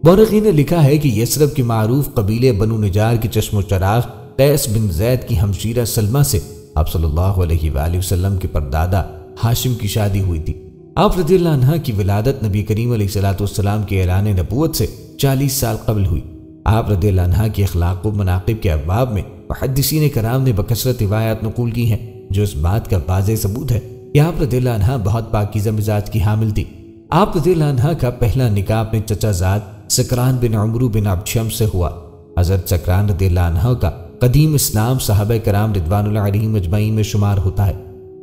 مورخین نے لکھا ہے کہ یثرب کے معروف قبیلے بنو نجار کے چشم و چراغ قیس بن زید کی ہمشیرہ سلمہ سے آپ صلی اللہ علیہ وآلہ وسلم کے پردادا ہاشم کی شادی ہوئی تھی۔ آپ رضی اللہ عنہ کی ولادت نبی کریم علیہ الصلوۃ والسلام کے اعلان نبوت سے 40 سال قبل ہوئی۔ آپ رضی اللہ عنہ کے اخلاق و مناقب کے ابواب میں محدثین کرام نے بکثرت روایات نقول کی ہیں، جو اس بات کا واضح ثبوت ہے کہ آپ رضی اللہ عنہ بہت پاکیزہ مزاج کی حامل تھی۔ آپ رضی اللہ عنہ کا پہلا نکاح اپنے چچا زاد سکران بن عمرو بن عبد شمس سے ہوا۔ حضرت سکران رضی اللہ عنہ کا قدیم اسلام صحابہ کرام رضوان اللہ علیہم اجمعین میں شمار ہوتا ہے۔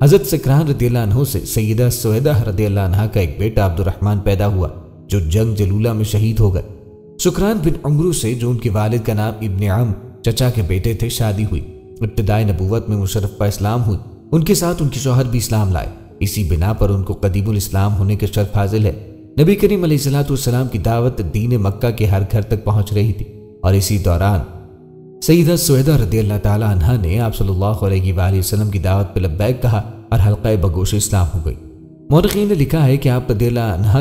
حضرت سکران رضی اللہ عنہ سے سیدہ سویدہ رضی اللہ عنہ کا ایک بیٹا عبد الرحمن پیدا ہوا، جو جنگ جلولہ میں شہید ہو گئے۔ سکران بن عمرو سے، جو ان کے والد کا نام ابن عم چچا کے بیٹے تھے، شادی ہوئی۔ ابتدائی نبوت میں مشرف با اسلام ہوئی۔ ان کے ساتھ ان کے شوہر بھی اسلام لائے۔ اسی بنا پر ان کو قدیم الاسلام ہونے کے شرف حاصل ہے۔ نبی کریم علیہ الصلوۃ والسلام کی دعوت دین مکہ کے ہر گھر تک پہنچ رہی تھی، اور اسی دوران سیدہ سویدہ رضی اللہ تعالی عنہا نے آپ صلی اللہ علیہ وآلہ وسلم کی دعوت پہ لبیک کہا اور حلقہ بگوش اسلام ہو گئی۔ مورخین نے لکھا ہے کہ آپ رضی اللہ عنہا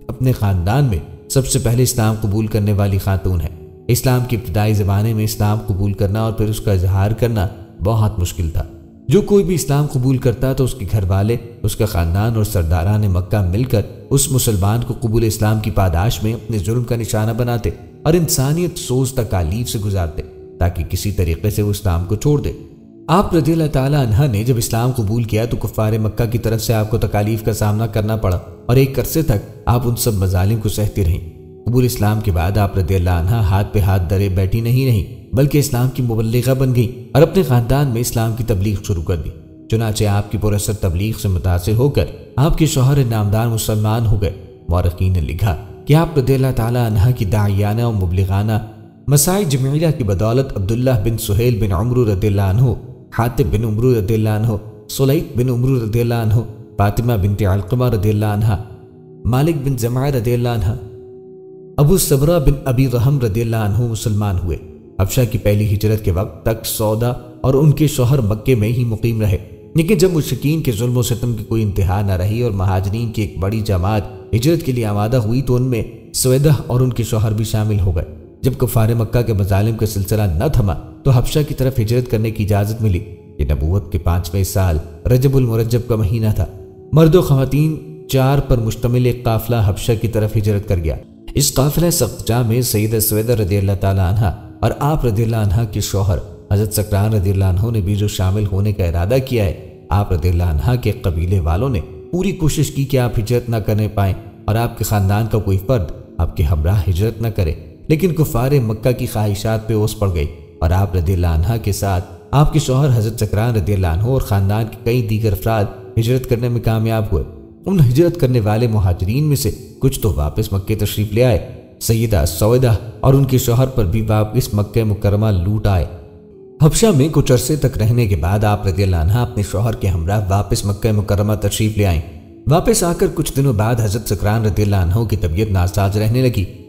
اپنے خاندان میں سب سے پہلے اسلام قبول کرنے والی خاتون ہے۔ اسلام کے ابتدائی زمانے میں اسلام قبول کرنا اور پھر اس کا اظہار کرنا بہت مشکل تھا۔ جو کوئی بھی اسلام قبول کرتا تو اس کے گھر والے، اس کا خاندان اور سرداران مکہ مل کر اس مسلمان کو قبول اسلام کی پاداش میں اپنے ظلم کا نشانہ بناتے اور انسانیت سوز تکالیف سے گزارتے، تاکہ کسی طریقے سے وہ اسلام کو چھوڑ دے۔ آپ رضی اللہ تعالی عنہ نے جب اسلام قبول کیا تو کفار مکہ کی طرف سے آپ کو تکالیف کا سامنا کرنا پڑا، اور ایک عرصے تک آپ ان سب مظالم کو سہتی رہیں۔ قبول اسلام کے بعد آپ رضی اللہ عنہ ہاتھ پہ ہاتھ دھرے بیٹھی نہیں رہیں، بلکہ اسلام کی مبلغہ بن گئی اور اپنے خاندان میں اسلام کی تبلیغ شروع کر دی۔ چنانچہ آپ کی پراثر تبلیغ سے متاثر ہو کر آپ کے شوہر نامدار مسلمان ہو گئے۔ مورخین نے لکھا کہ آپ رضی اللہ تعالی عنہ کی داعیانہ و مبلغانہ مساعی جمیلہ کی بدولت عبداللہ بن سہیل بن عمرو رضی اللہ عنہ، حاتب بن عمرو رضی اللہ عنہ، سلیط بن عمرو رضی اللہ عنہ، فاطمہ بنت علقمہ رضی اللہ عنہ، مالک بن زمعہ رضی اللہ عنہ، ابو صبرہ بن ابی رحم رضی اللہ عنہ مسلمان ہوئے۔ حبشہ کی پہلی ہجرت کے وقت تک سودا اور ان کے شوہر مکے میں ہی مقیم رہے، لیکن جب مشرکین کے ظلم و ستم کی کوئی انتہا نہ رہی اور مہاجرین کی ایک بڑی جماعت ہجرت کے لیے آمادہ ہوئی تو ان میں سویدہ اور ان کے شوہر بھی شامل ہو گئے۔ جب کفار مکہ کے مظالم کا سلسلہ نہ تھما تو حبشہ کی طرف ہجرت کرنے کی اجازت ملی۔ یہ نبوت کے 5ویں سال رجب المرجب کا مہینہ تھا۔ مرد و خواتین 4 پر مشتمل ایک قافلہ حبشہ کی طرف ہجرت کر گیا۔ اس قافلہ سقجہ میں سیدہ سویدہ رضی اللہ تعالی عنہ اور آپ رضی اللہ عنہ کے شوہر حضرت سکران رضی اللہ عنہ نے بھی جو شامل ہونے کا ارادہ کیا ہے۔ آپ رضی اللہ عنہ کے قبیلے والوں نے پوری کوشش کی کہ آپ ہجرت نہ کرنے پائیں اور آپ کے خاندان کا کوئی فرد آپ کے ہمراہ ہجرت نہ کرے، لیکن کفار مکہ کی خواہشات پہ اوس پڑ گئی اور آپ رضی اللہ عنہ کے ساتھ آپ کے شوہر حضرت سکران رضی اللہ عنہ اور خاندان کے کئی دیگر افراد ہجرت کرنے میں کامیاب ہوئے۔ ان ہجرت کرنے والے مہاجرین میں سے کچھ تو واپس مکہ تشریف لے آئے۔ سیدہ سویدہ اور ان کے شوہر پر بھی واپس مکہ مکرمہ لوٹ آئے۔ حبشہ میں کچھ عرصے تک رہنے کے بعد آپ رضی اللہ عنہ اپنے شوہر کے ہمراہ واپس مکہ مکرمہ تشریف لے آئیں۔ واپس آ کر کچھ دنوں بعد حضرت سکران رضی اللہ عنہ کی طبیعت ناساز رہنے لگی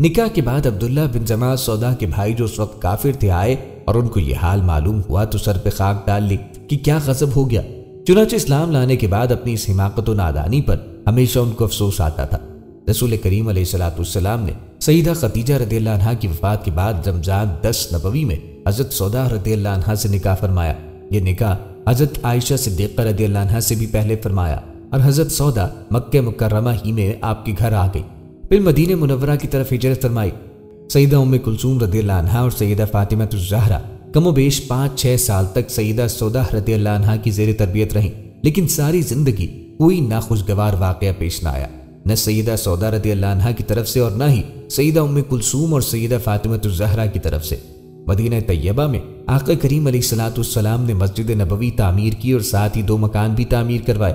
نکاح کے بعد عبداللہ بن جماع سودا کے بھائی جو اس وقت کافر تھے آئے اور ان کو یہ حال معلوم ہوا تو سر پہ خاک ڈال لی کہ کیا غضب ہو گیا۔ چنانچہ اسلام لانے کے بعد اپنی اس حماقت و نادانی پر ہمیشہ ان کو افسوس آتا تھا۔ رسول کریم علیہ السلام نے سیدہ خدیجہ رضی اللہ عنہا کی وفات کے بعد رمضان 10 نبوی میں حضرت سودا رضی اللہ عنہا سے نکاح فرمایا۔ یہ نکاح حضرت عائشہ صدیقہ رضی اللہ عنہا سے بھی پہلے فرمایا اور حضرت سودا مکہ مکرمہ ہی میں آپ کے گھر آ گئی، پھر مدینہ منورہ کی طرف ہجرت فرمائی۔ سیدہ ام کلثوم رضی اللہ عنہا اور سیدہ فاطمہ الزہرا کم و بیش 5-6 سال تک سیدہ سودا رضی اللہ عنہا کی زیر تربیت رہیں، لیکن ساری زندگی کوئی ناخوشگوار واقعہ پیش نہ آیا، نہ سیدہ سودا رضی اللہ عنہا کی طرف سے اور نہ ہی سیدہ ام کلثوم اور سیدہ فاطمہ الزہرا کی طرف سے۔ مدینہ طیبہ میں آقا کریم علیہ السلام نے مسجد نبوی تعمیر کی اور ساتھ ہی 2 مکان بھی تعمیر کروائے۔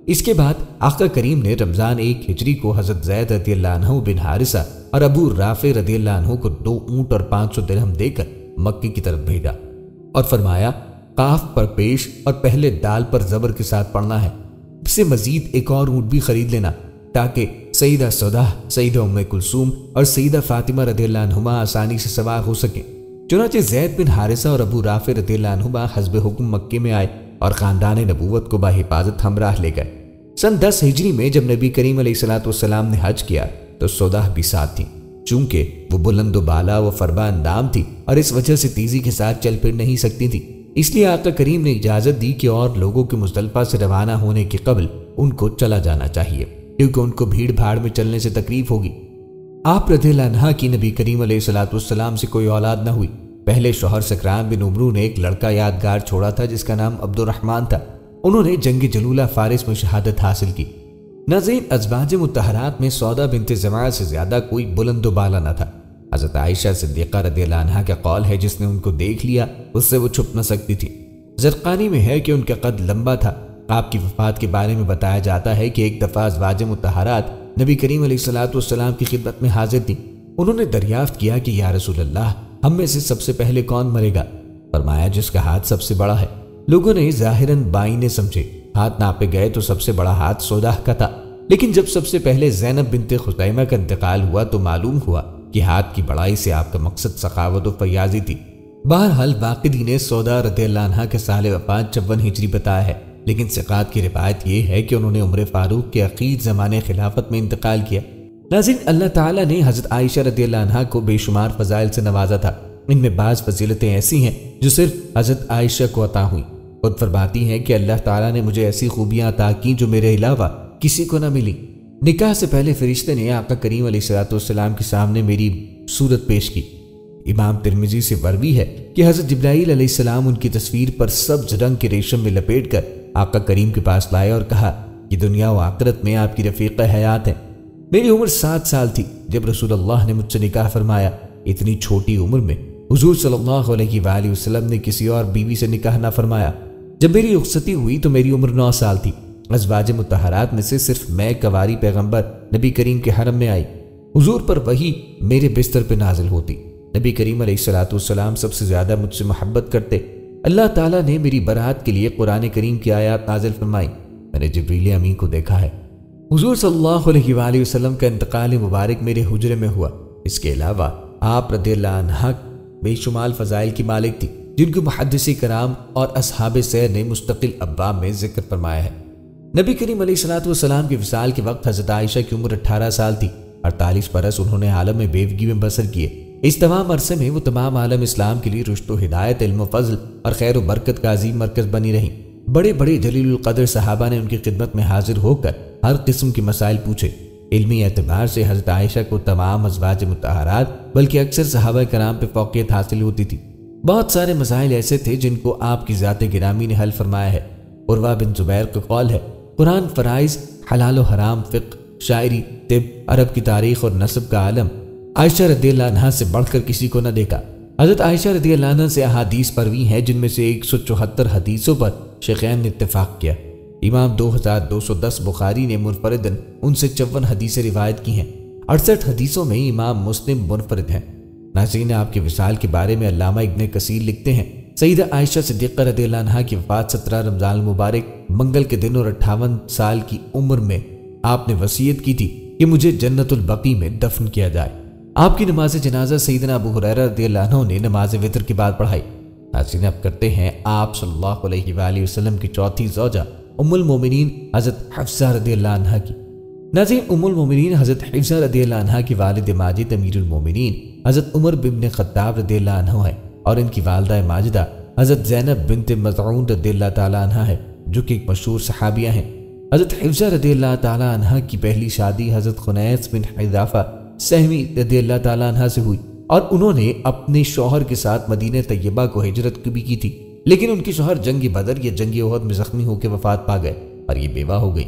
اس کے بعد آقا کریم نے رمضان 1 ہجری کو حضرت زید رضی اللہ عنہ بن حارثہ اور ابو رافع رضی اللہ عنہ کو 2 اونٹ اور 500 درہم دے کر مکے کی طرف بھیجا اور فرمایا قاف پر پیش اور پہلے دال پر زبر کے ساتھ پڑھنا ہے، اس سے مزید ایک اور اونٹ بھی خرید لینا تاکہ سیدہ سودا، سیدہ ام کلثوم اور سیدہ فاطمہ رضی اللہ عنہما آسانی سے سوار ہو سکیں۔ چنانچہ زید بن حارثہ اور ابو رافع رضی اللہ عنہما حسب حکم مکے میں آئے اور خاندان نبوت کو بحفاظت ہمراہ لے گئے۔ سن 10 ہجری میں جب نبی کریم علیہ السلام نے حج کیا تو سودا بھی ساتھ تھی، چونکہ وہ بلند و بالا و فربا اندام تھی اور اس وجہ سے تیزی کے ساتھ چل پھر نہیں سکتی تھی، اس لیے آقا کریم نے اجازت دی کہ اور لوگوں کے مزدلفہ سے روانہ ہونے کے قبل ان کو چلا جانا چاہیے، کیونکہ ان کو بھیڑ بھاڑ میں چلنے سے تکلیف ہوگی۔ آپ رضی اللہ عنہ کی نبی کریم علیہ السلام سے کوئی اولاد نہ ہوئی۔ پہلے شوہر سکران بن عمرو نے ایک لڑکا یادگار چھوڑا تھا جس کا نام عبد الرحمن تھا، انہوں نے جنگ جلولہ فارس میں شہادت حاصل کی۔ ناظرین، ازواج مطہرات میں سودا بنت زمعہ سے زیادہ کوئی بلند و بالا نہ تھا۔ حضرت عائشہ صدیقہ رضی اللہ عنہا کا قول ہے جس نے ان کو دیکھ لیا اس سے وہ چھپ نہ سکتی تھی۔ زرقانی میں ہے کہ ان کا قد لمبا تھا۔ آپ کی وفات کے بارے میں بتایا جاتا ہے کہ ایک دفعہ ازواج مطہرات نبی کریم علیہ السلام کی خدمت میں حاضر تھیں۔ انہوں نے دریافت کیا کہ یا رسول اللہ، ہم میں سے سب سے پہلے کون مرے گا؟ فرمایا جس کا ہاتھ سب سے بڑا ہے۔ لوگوں نے ظاہراً بائیں سمجھے، ہاتھ ناپے گئے تو سب سے بڑا ہاتھ سودا کا تھا، لیکن جب سب سے پہلے زینب بنت خزیمہ کا انتقال ہوا تو معلوم ہوا کہ ہاتھ کی بڑائی سے آپ کا مقصد سخاوت و فیاضی تھی۔ بہرحال واقعی نے سودا رضی اللہ عنہا کا سال وفات 54 ہجری بتایا ہے، لیکن ثقات کی روایت یہ ہے کہ انہوں نے عمر فاروق کے اخیر زمانے خلافت میں انتقال کیا۔ ناظرین، اللہ تعالیٰ نے حضرت عائشہ رضی اللہ عنہا کو بے شمار فضائل سے نوازا تھا۔ ان میں بعض فضیلتیں ایسی ہیں جو صرف حضرت عائشہ کو عطا ہوئیں۔ خود فرماتی ہیں کہ اللہ تعالیٰ نے مجھے ایسی خوبیاں عطا کی جو میرے علاوہ کسی کو نہ ملی۔ نکاح سے پہلے فرشتے نے آقا کریم علیہ السلام کے سامنے میری صورت پیش کی۔ امام ترمذی سے مروی ہے کہ حضرت جبرائیل علیہ السلام ان کی تصویر پر سبز رنگ کے ریشم میں لپیٹ کر آقا کریم کے پاس لائے اور کہا کہ دنیا و آخرت میں آپ کی رفیقہ حیات ہیں۔ میری عمر 7 سال تھی جب رسول اللہ نے مجھ سے نکاح فرمایا۔ اتنی چھوٹی عمر میں حضور صلی اللہ علیہ وآلہ وسلم نے کسی اور بیوی سے نکاح نہ فرمایا۔ جب میری رخصتی ہوئی تو میری عمر 9 سال تھی۔ ازواج مطہرات میں سے صرف میں کواری پیغمبر نبی کریم کے حرم میں آئی۔ حضور پر وحی میرے بستر پہ نازل ہوتی۔ نبی کریم علیہ السلام سب سے زیادہ مجھ سے محبت کرتے۔ اللہ تعالیٰ نے میری برات کے لیے قرآن کریم کی آیات نازل فرمائی۔ میں نے جبریل امین کو دیکھا ہے۔ حضور صلی اللہ علیہ وآلہ وسلم کا انتقال مبارک میرے حجرے میں ہوا۔ اس کے علاوہ آپ رضی اللہ عنہ بے شمار فضائل کی مالک تھی جن کو محدثی کرام اور اصحاب سیر نے مستقل ابواب میں ذکر فرمایا ہے۔ نبی کریم علیہ السلام کے وصال کے وقت حضرت عائشہ کی عمر 18 سال تھی۔ 48 برس انہوں نے عالم میں بیوگی میں بسر کیے۔ اس تمام عرصے میں وہ تمام عالم اسلام کے لیے رشد و ہدایت، علم و فضل اور خیر و برکت کا عظیم مرکز بنی رہیں۔ بڑے بڑے جلیل القدر صحابہ نے ان کی خدمت میں حاضر ہو کر ہر قسم کے مسائل پوچھے۔ علمی اعتبار سے حضرت عائشہ کو تمام ازواج مطہرات بلکہ اکثر صحابہ کرام پہ فوقیت حاصل ہوتی تھی۔ بہت سارے مسائل ایسے تھے جن کو آپ کی ذات گرامی نے حل فرمایا ہے۔ عروہ بن زبیر کا قول ہے، قرآن، فرائض، حلال و حرام، فقہ، شاعری، طب، عرب کی تاریخ اور نسب کا عالم عائشہ رضی اللہ عنہا سے بڑھ کر کسی کو نہ دیکھا۔ حضرت عائشہ رضی اللہ عنہ سے احادیث مروی ہیں جن میں سے 174 حدیثوں پر شیخین نے اتفاق کیا۔ امام 2210 بخاری نے منفردن ان سے 54 حدیثیں روایت کی ہیں۔ 68 حدیثوں میں امام مسلم منفرد ہیں۔ ناظرین، آپ کے وصال کے بارے میں علامہ ابن کثیر لکھتے ہیں، سیدہ عائشہ صدیقہ رضی اللہ عنہا کی وفات 17 رمضان المبارک منگل کے دن اور 58 سال کی عمر میں آپ نے وصیت کی تھی کہ مجھے جنت البقیع میں دفن کیا جائے۔ آپ کی نماز جنازہ سیدنا ابو ہریرہ رضی اللہ عنہ نے نماز وتر کے بعد پڑھائی۔ ناظرین اب کرتے ہیں آپ صلی اللہ علیہ وآلہ وسلم کی چوتھی زوجہ ام المومنین حضرت حفصہ رضی اللہ عنہ کی۔ ناظرین ام المومنین حضرت حفصہ رضی اللہ عنہ کی والد ماجد امیر المومنین حضرت عمر بن خطاب رضی اللہ عنہ ہے، اور ان کی والدہ ماجدہ حضرت زینب بنت مظعون رضی اللہ تعالی عنہ ہے، جو کہ ایک مشہور صحابیہ ہیں۔ حضرت حفصہ رضی اللہ تعالی عنہ کی پہلی شادی حضرت خنیس بن حذافہ سہمی رضی اللہ تعالی عنہ سے ہوئی، اور انہوں نے اپنے شوہر کے ساتھ مدینہ طیبہ کو ہجرت بھی کی تھی، لیکن ان کے شوہر جنگ بدر یا جنگ احد میں زخمی ہو کے وفات پا گئے اور یہ بیوہ ہو گئی۔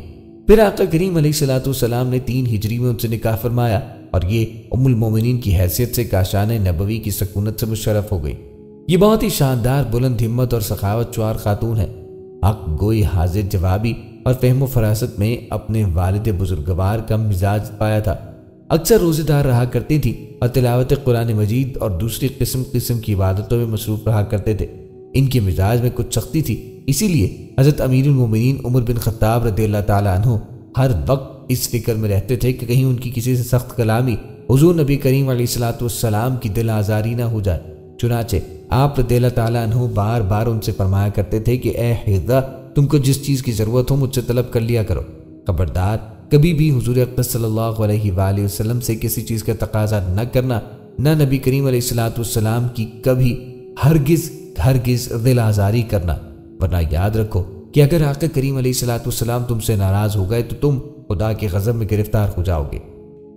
پھر آقا کریم علیہ الصلوۃ والسلام نے 3 ہجری میں ان سے نکاح فرمایا، اور یہ ام المومنین کی حیثیت سے کاشان نبوی کی سکونت سے مشرف ہو گئی۔ یہ بہت ہی شاندار، بلند ہمت اور سخاوت چوار خاتون ہے۔ حق گوئی، حاضر جوابی اور فہم و فراست میں اپنے والد بزرگوار کا مزاج پایا تھا۔ اکثر روزے دار رہا کرتی تھی اور تلاوت قرآن مجید اور دوسری قسم کی عبادتوں میں مصروف رہا کرتے تھے۔ ان کے مزاج میں کچھ سختی تھی، اسی لیے حضرت امیر المومنین عمر بن خطاب رضی اللہ تعالی عنہ ہر وقت اس فکر میں رہتے تھے کہ کہیں ان کی کسی سے سخت کلامی حضور نبی کریم علیہ الصلوۃ والسلام کی دل آزاری نہ ہو جائے۔ چنانچہ آپ رضی اللہ تعالی عنہ بار بار ان سے فرمایا کرتے تھے کہ اے حفصہ، تم کو جس چیز کی ضرورت ہو مجھ سے طلب کر لیا کرو، خبردار کبھی بھی حضور اقدس صلی اللہ علیہ وآلہ وسلم سے کسی چیز کا تقاضا نہ کرنا، نہ نبی کریم علیہ الصلوۃ والسلام کی کبھی ہرگز دل آزاری کرنا، ورنہ یاد رکھو کہ اگر آقا کریم علیہ الصلوۃ والسلام تم سے ناراض ہو گئے تو تم خدا کے غضب میں گرفتار ہو جاؤ گے۔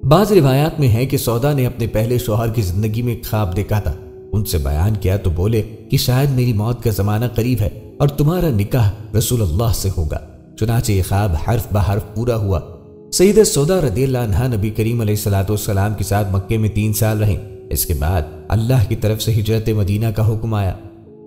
بعض روایات میں ہے کہ سودا نے اپنے پہلے شوہر کی زندگی میں ایک خواب دیکھا تھا، ان سے بیان کیا تو بولے کہ شاید میری موت کا زمانہ قریب ہے اور تمہارا نکاح رسول اللہ سے ہوگا۔ چنانچہ یہ خواب حرف بحرف پورا ہوا۔ سیدہ سودا رضی اللہ عنہا نبی کریم علیہ الصلوۃ والسلام کے ساتھ مکے میں 3 سال رہیں۔ اس کے بعد اللہ کی طرف سے ہجرت مدینہ کا حکم آیا۔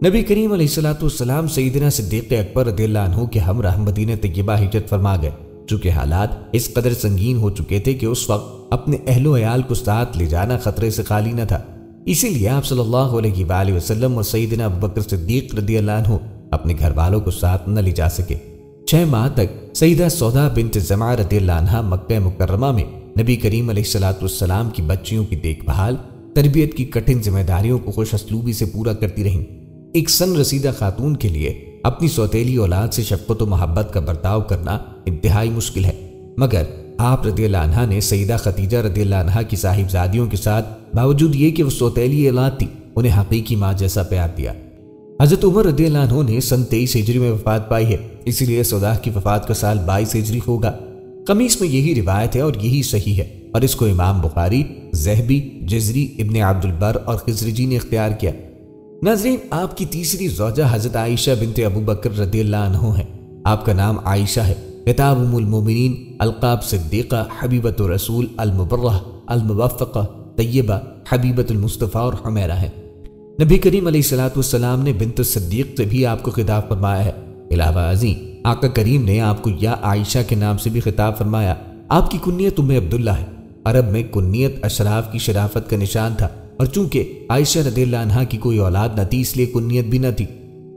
نبی کریم علیہ الصلوۃ والسلام سیدنا صدیق اکبر رضی اللہ عنہ کے ہمراہ مدینہ طیبہ ہجرت فرما گئے، چونکہ حالات اس قدر سنگین ہو چکے تھے کہ اس وقت اپنے اہل و عیال کو ساتھ لے جانا خطرے سے خالی نہ تھا۔ اسی لیے آپ صلی اللہ علیہ وآلہ وسلم اور سیدنا ابوبکر صدیق رضی اللہ عنہ اپنے گھر والوں کو ساتھ نہ لے جا سکے۔ 6 ماہ تک سیدہ سودا بنت زمعہ رضی اللہ عنہا مکہ مکرمہ میں نبی کریم علیہ الصلوۃ والسلام کی بچیوں کی دیکھ بھال، تربیت کی کٹھن ذمہ داریوں کو خوش اسلوبی سے پورا کرتی رہیں۔ ایک سن رسیدہ خاتون کے لیے اپنی سوتیلی اولاد سے شفقت و محبت کا برتاؤ کرنا انتہائی مشکل ہے، مگر آپ رضی اللہ عنہا نے سیدہ خدیجہ رضی اللہ عنہا کی صاحبزادیوں کے ساتھ باوجود یہ کہ وہ سوتیلی اولاد تھی انہیں حقیقی ماں جیسا پیار دیا۔ حضرت عمر رضی اللہ عنہ نے سن 23 ہجری میں وفات پائی ہے، اسی لیے سودا کی وفات کا سال 22 ہجری ہوگا۔ قمیص میں یہی روایت ہے اور یہی صحیح ہے، اور اس کو امام بخاری، ذہبی، جزری، ابن عبد البر اور خزرجی نے اختیار کیا۔ ناظرین، آپ کی تیسری زوجہ حضرت عائشہ بنت ابوبکر رضی اللہ عنہ ہے۔ آپ کا نام عائشہ ہے، خطاب ام المومنین، القاب صدیقہ، حبیبۃ رسول، المبرہ، الموفقہ، طیبہ، حبیبۃ المصطفیٰ اور حمیرہ ہے۔ نبی کریم علیہ الصلوۃ والسلام نے بنت الصدیق سے بھی آپ کو خطاب فرمایا ہے۔ علاوہ ازیں آقا کریم نے آپ کو یا عائشہ کے نام سے بھی خطاب فرمایا۔ آپ کی کنیت ام عبداللہ ہے۔ عرب میں کنیت اشراف کی شرافت کا نشان تھا، اور چونکہ عائشہ رضی اللہ عنہا کی کوئی اولاد نہ تھی اس لیے کنیت بھی نہ تھی۔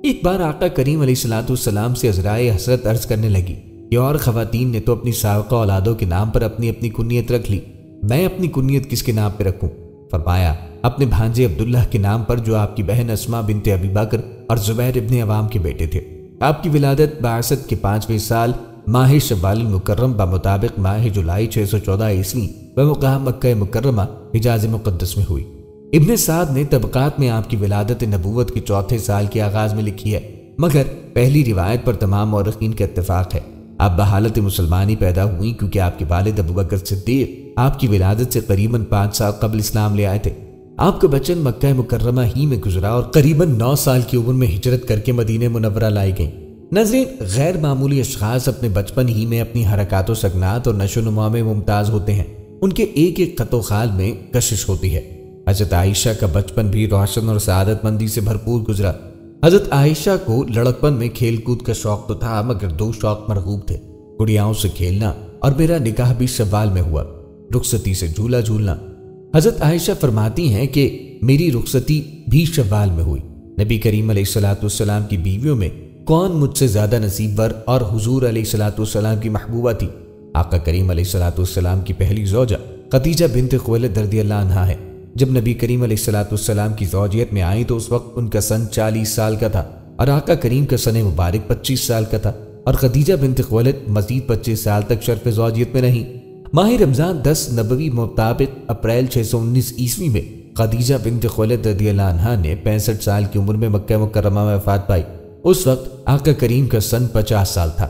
ایک بار آقا کریم علیہ الصلوۃ والسلام سے عذرائے حسرت عرض کرنے لگی کہ اور خواتین نے تو اپنی سابقہ اولادوں کے نام پر اپنی اپنی کنیت رکھ لی، میں اپنی کنیت کس کے نام پہ رکھوں؟ فرمایا اپنے بھانجے عبداللہ کے نام پر جو آپ کی بہن اسماء بنت ابی بکر اور زبیر ابن عوام کے بیٹے تھے۔ آپ کی ولادت بعثت کے 5ویں سال ماہ شوال المکرم بمطابق ماہ جولائی 614 عیسوی بمقام مکہ مکرمہ حجاز مقدس میں ہوئی۔ ابن سعد نے طبقات میں آپ کی ولادت نبوت کے 4تھے سال کے آغاز میں لکھی ہے، مگر پہلی روایت پر تمام مورخین کا اتفاق ہے۔ آپ بحالت مسلمانی پیدا ہوئی کیونکہ آپ کے والد ابوبکر صدیق آپ کی ولادت سے قریباً 5 سال قبل اسلام لے آئے تھے۔ آپ کا بچپن مکہ مکرمہ ہی میں گزرا اور قریباً 9 سال کی عمر میں ہجرت کر کے مدینہ منورہ لائی گئیں۔ ناظرین، غیر معمولی اشخاص اپنے بچپن ہی میں اپنی حرکات و سکنات اور نشو و نما میں ممتاز ہوتے ہیں، ان کے ایک ایک خط و خال میں کشش ہوتی ہے۔ حضرت عائشہ کا بچپن بھی روشن اور سعادت مندی سے بھرپور گزرا۔ حضرت عائشہ کو لڑکپن میں کھیل کود کا شوق تو تھا، مگر 2 شوق مرغوب تھے، گڑیاؤں سے کھیلنا اور میرا نکاح بھی شوال میں ہوا، رخصتی سے جھولا جھولنا۔ حضرت عائشہ فرماتی ہیں کہ میری رخصتی بھی شوال میں ہوئی۔ نبی کریم علیہ الصلوۃ والسلام کی بیویوں میں کون مجھ سے زیادہ نصیب ور اور حضور علیہ الصلوۃ والسلام کی محبوبہ تھی؟ آقا کریم علیہ الصلوۃ والسلام کی پہلی زوجہ خدیجہ بنت خویلد رضی اللہ عنہا ہے۔ جب نبی کریم علیہ السلام کی زوجیت میں آئیں تو اس وقت ان کا سن 40 سال کا تھا اور آقا کریم کا سن مبارک 25 سال کا تھا، اور خدیجہ بنت خویلد مزید 25 سال تک شرف زوجیت میں رہیں۔ ماہ رمضان 10 نبوی مطابق اپریل 619 عیسوی میں خدیجہ بنت خویلد رضی اللہ عنہا نے 65 سال کی عمر میں مکہ مکرمہ میں وفات پائی۔ اس وقت آقا کریم کا سن 50 سال تھا۔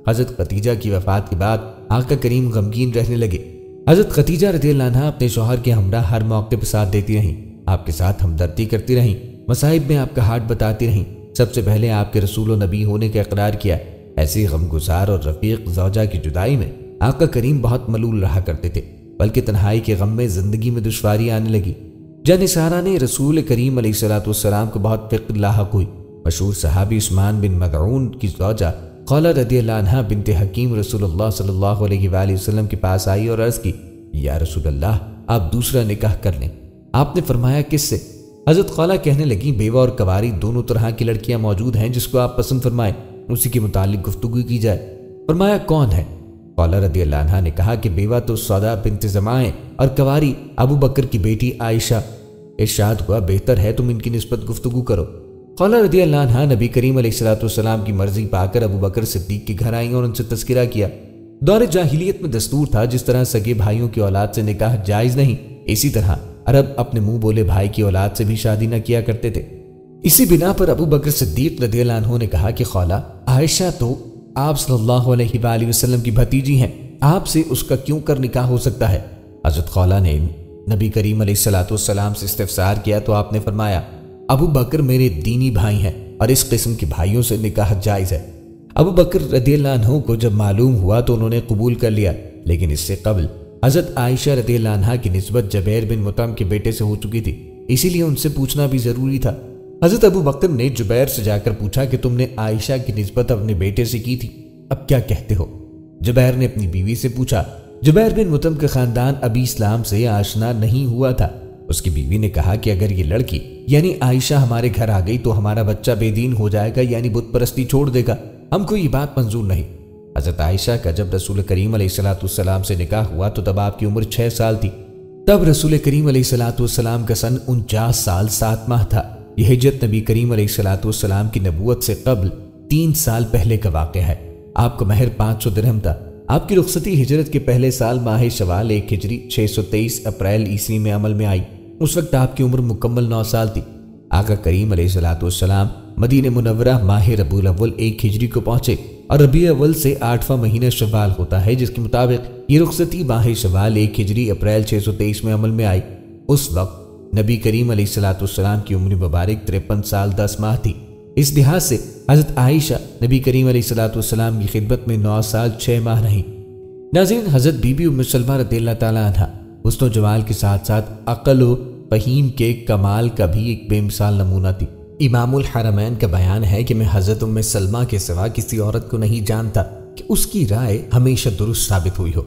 حضرت خدیجہ کی وفات کے بعد آقا کریم غمگین رہنے لگے۔ حضرت خدیجہ رضی اللہ عنہا اپنے شوہر کے ہمراہ ہر موقع پر ساتھ دیتی رہیں، آپ کے ساتھ ہمدردی کرتی رہیں، مصائب میں آپ کا ہاتھ بتاتی رہیں، سب سے پہلے آپ کے رسول و نبی ہونے کا اقرار کیا۔ ایسی غمگسار اور رفیق زوجہ کی جدائی میں آقا کریم بہت ملول رہا کرتے تھے، بلکہ تنہائی کے غم میں زندگی میں دشواری آنے لگی۔ جان سارہ نے رسول کریم علیہ السلام کو بہت فکر لاحق ہوئی۔ مشہور صحابی عثمان بن مدعون کی زوجہ خولہ رضی اللہ عنہا بنت حکیم رسول اللہ صلی اللہ علیہ وآلہ وسلم کے پاس آئی اور عرض کی، یا رسول اللہ، آپ دوسرا نکاح کر لیں۔ آپ نے فرمایا، کس سے؟ حضرت خولہ کہنے لگیں، بیوہ اور کواری دونوں طرح کی لڑکیاں موجود ہیں، جس کو آپ پسند فرمائیں اسی کے متعلق گفتگو کی جائے۔ فرمایا، کون ہے؟ خولہ رضی اللہ عنہا نے کہا کہ بیوہ تو سودا بنت زمعہ ہیں اور کواری ابو بکر کی بیٹی عائشہ۔ ارشاد ہوا، بہتر ہے تم ان کی نسبت گفتگو کرو۔ خولہ رضی اللہ عنہا نبی کریم علیہ السلام کی مرضی پا کر ابو بکر صدیق کے گھر آئیں اور ان سے تذکرہ کیا۔ دور جاہلیت میں دستور تھا، جس طرح سگے بھائیوں کی اولاد سے نکاح جائز نہیں، اسی طرح عرب اپنے منہ بولے بھائی کی اولاد سے بھی شادی نہ کیا کرتے تھے۔ اسی بنا پر ابو بکر صدیق رضی اللہ عنہ نے کہا کہ خولہ، عائشہ تو آپ صلی اللہ علیہ وآلہ وسلم کی بھتیجی ہیں، آپ سے اس کا کیوں کر نکاح ہو سکتا ہے؟ حضرت خولہ نے نبی کریم علیہ السلام سے استفسار کیا تو آپ نے فرمایا، ابو بکر میرے دینی بھائی ہیں اور اس قسم کے بھائیوں سے نکاح جائز ہے۔ ابو بکر رضی اللہ عنہ کو جب معلوم ہوا تو انہوں نے قبول کر لیا، لیکن اس سے قبل حضرت عائشہ رضی اللہ عنہا کی نسبت جبیر بن مطعم کے بیٹے سے ہو چکی تھی، اسی لیے ان سے پوچھنا بھی ضروری تھا۔ حضرت ابو بکر نے جبیر سے جا کر پوچھا کہ تم نے عائشہ کی نسبت اپنے بیٹے سے کی تھی، اب کیا کہتے ہو؟ جبیر نے اپنی بیوی سے پوچھا۔ جبیر بن مطعم کا خاندان ابھی اسلام سے آشنا نہیں ہوا تھا۔ اس کی بیوی نے کہا کہ اگر یہ لڑکی یعنی عائشہ ہمارے گھر آ گئی تو ہمارا بچہ بے دین ہو جائے گا، یعنی بت پرستی چھوڑ دے گا، ہم کو یہ بات منظور نہیں۔ حضرت عائشہ کا جب رسول کریم علیہ السلام سے نکاح ہوا تو تب آپ کی عمر 6 سال تھی۔ تب رسول کریم علیہ السلام کا سن 49 سال 7 ماہ تھا۔ یہ ہجرت نبی کریم علیہ السلام کی نبوت سے قبل 3 سال پہلے کا واقعہ ہے۔ آپ کو مہر 500 درہم تھا۔ آپ کی رخصتی ہجرت کے پہلے سال ماہ شوال 1 ہجری 623 اپریل عیسوی میں عمل میں آئی۔ اس وقت آپ کی عمر مکمل 9 سال تھی۔ آقا کریم علیہ السلام مدینہ منورہ ماہ ربیع الاول 1 ہجری کو پہنچے اور ربیع اول سے 8واں مہینہ شوال ہوتا ہے، جس کے مطابق یہ رخصتی ماہ شوال 1 ہجری اپریل 623 میں عمل میں آئی۔ اس وقت نبی کریم علیہ السلام کی عمر مبارک 53 سال 10 ماہ تھی۔ اس لحاظ سے حضرت عائشہ نبی کریم علیہ السلام کی خدمت میں 9 سال 6 ماہ رہیں۔ ناظرین، حضرت بی بی ام سلمہ رضی اللہ تعالیٰ عنہا حسن و جمال کے ساتھ ساتھ عقل و فہیم کے کمال کا بھی ایک بے مثال نمونہ تھی۔ امام الحرمین کا بیان ہے کہ میں حضرت ام سلمہ کے سوا کسی عورت کو نہیں جانتا کہ اس کی رائے ہمیشہ درست ثابت ہوئی ہو۔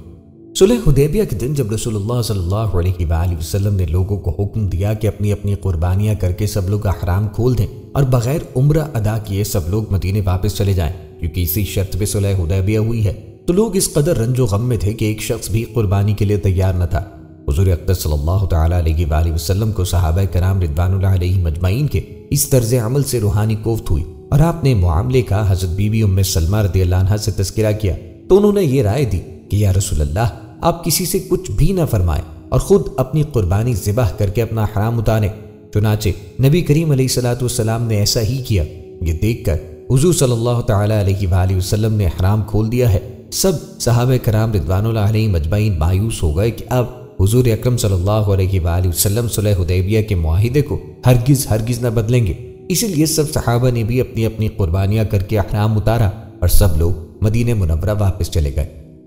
صلح حدیبیہ کے دن جب رسول اللہ صلی اللہ علیہ وآلہ وسلم نے لوگوں کو حکم دیا کہ اپنی اپنی قربانیاں کر کے سب لوگ احرام کھول دیں اور بغیر عمرہ ادا کیے سب لوگ مدینے واپس چلے جائیں، کیونکہ اسی شرط پہ صلح حدیبیہ ہوئی ہے، تو لوگ اس قدر رنج و غم میں تھے کہ ایک شخص بھی قربانی کے لیے تیار نہ تھا۔ حضور اقدس صلی اللہ تعالیٰ علیہ وآلہ وسلم کو صحابہ کرام رضوان اللہ علیہم اجمعین کے اس طرز عمل سے روحانی کوفت ہوئی اور آپ نے معاملے کا حضرت بی بی ام سلمہ رضی اللہ عنہا سے تذکرہ کیا تو انہوں نے یہ رائے دی کہ یا رسول اللہ، آپ کسی سے کچھ بھی نہ فرمائیں اور خود اپنی قربانی ذبح کر کے اپنا احرام اتاریں۔ چنانچہ نبی کریم علیہ السلام نے ایسا ہی کیا۔ یہ دیکھ کر حضور صلی اللہ تعالیٰ علیہ وآلہ وسلم نے احرام کھول دیا ہے۔ سب صحابہ کرام رضوان اللہ علیہم اجمعین مایوس ہو گئے کہ اب حضور اکرم صلی اللہ علیہ وآلہ وسلم صلح حدیبیہ کے معاہدے کو ہرگز نہ بدلیں گے۔ اسی لیے سب صحابہ نے بھی اپنی اپنی قربانیاں کر کے احرام اتارا اور سب لوگ مدینہ منورہ واپس چلے گئے۔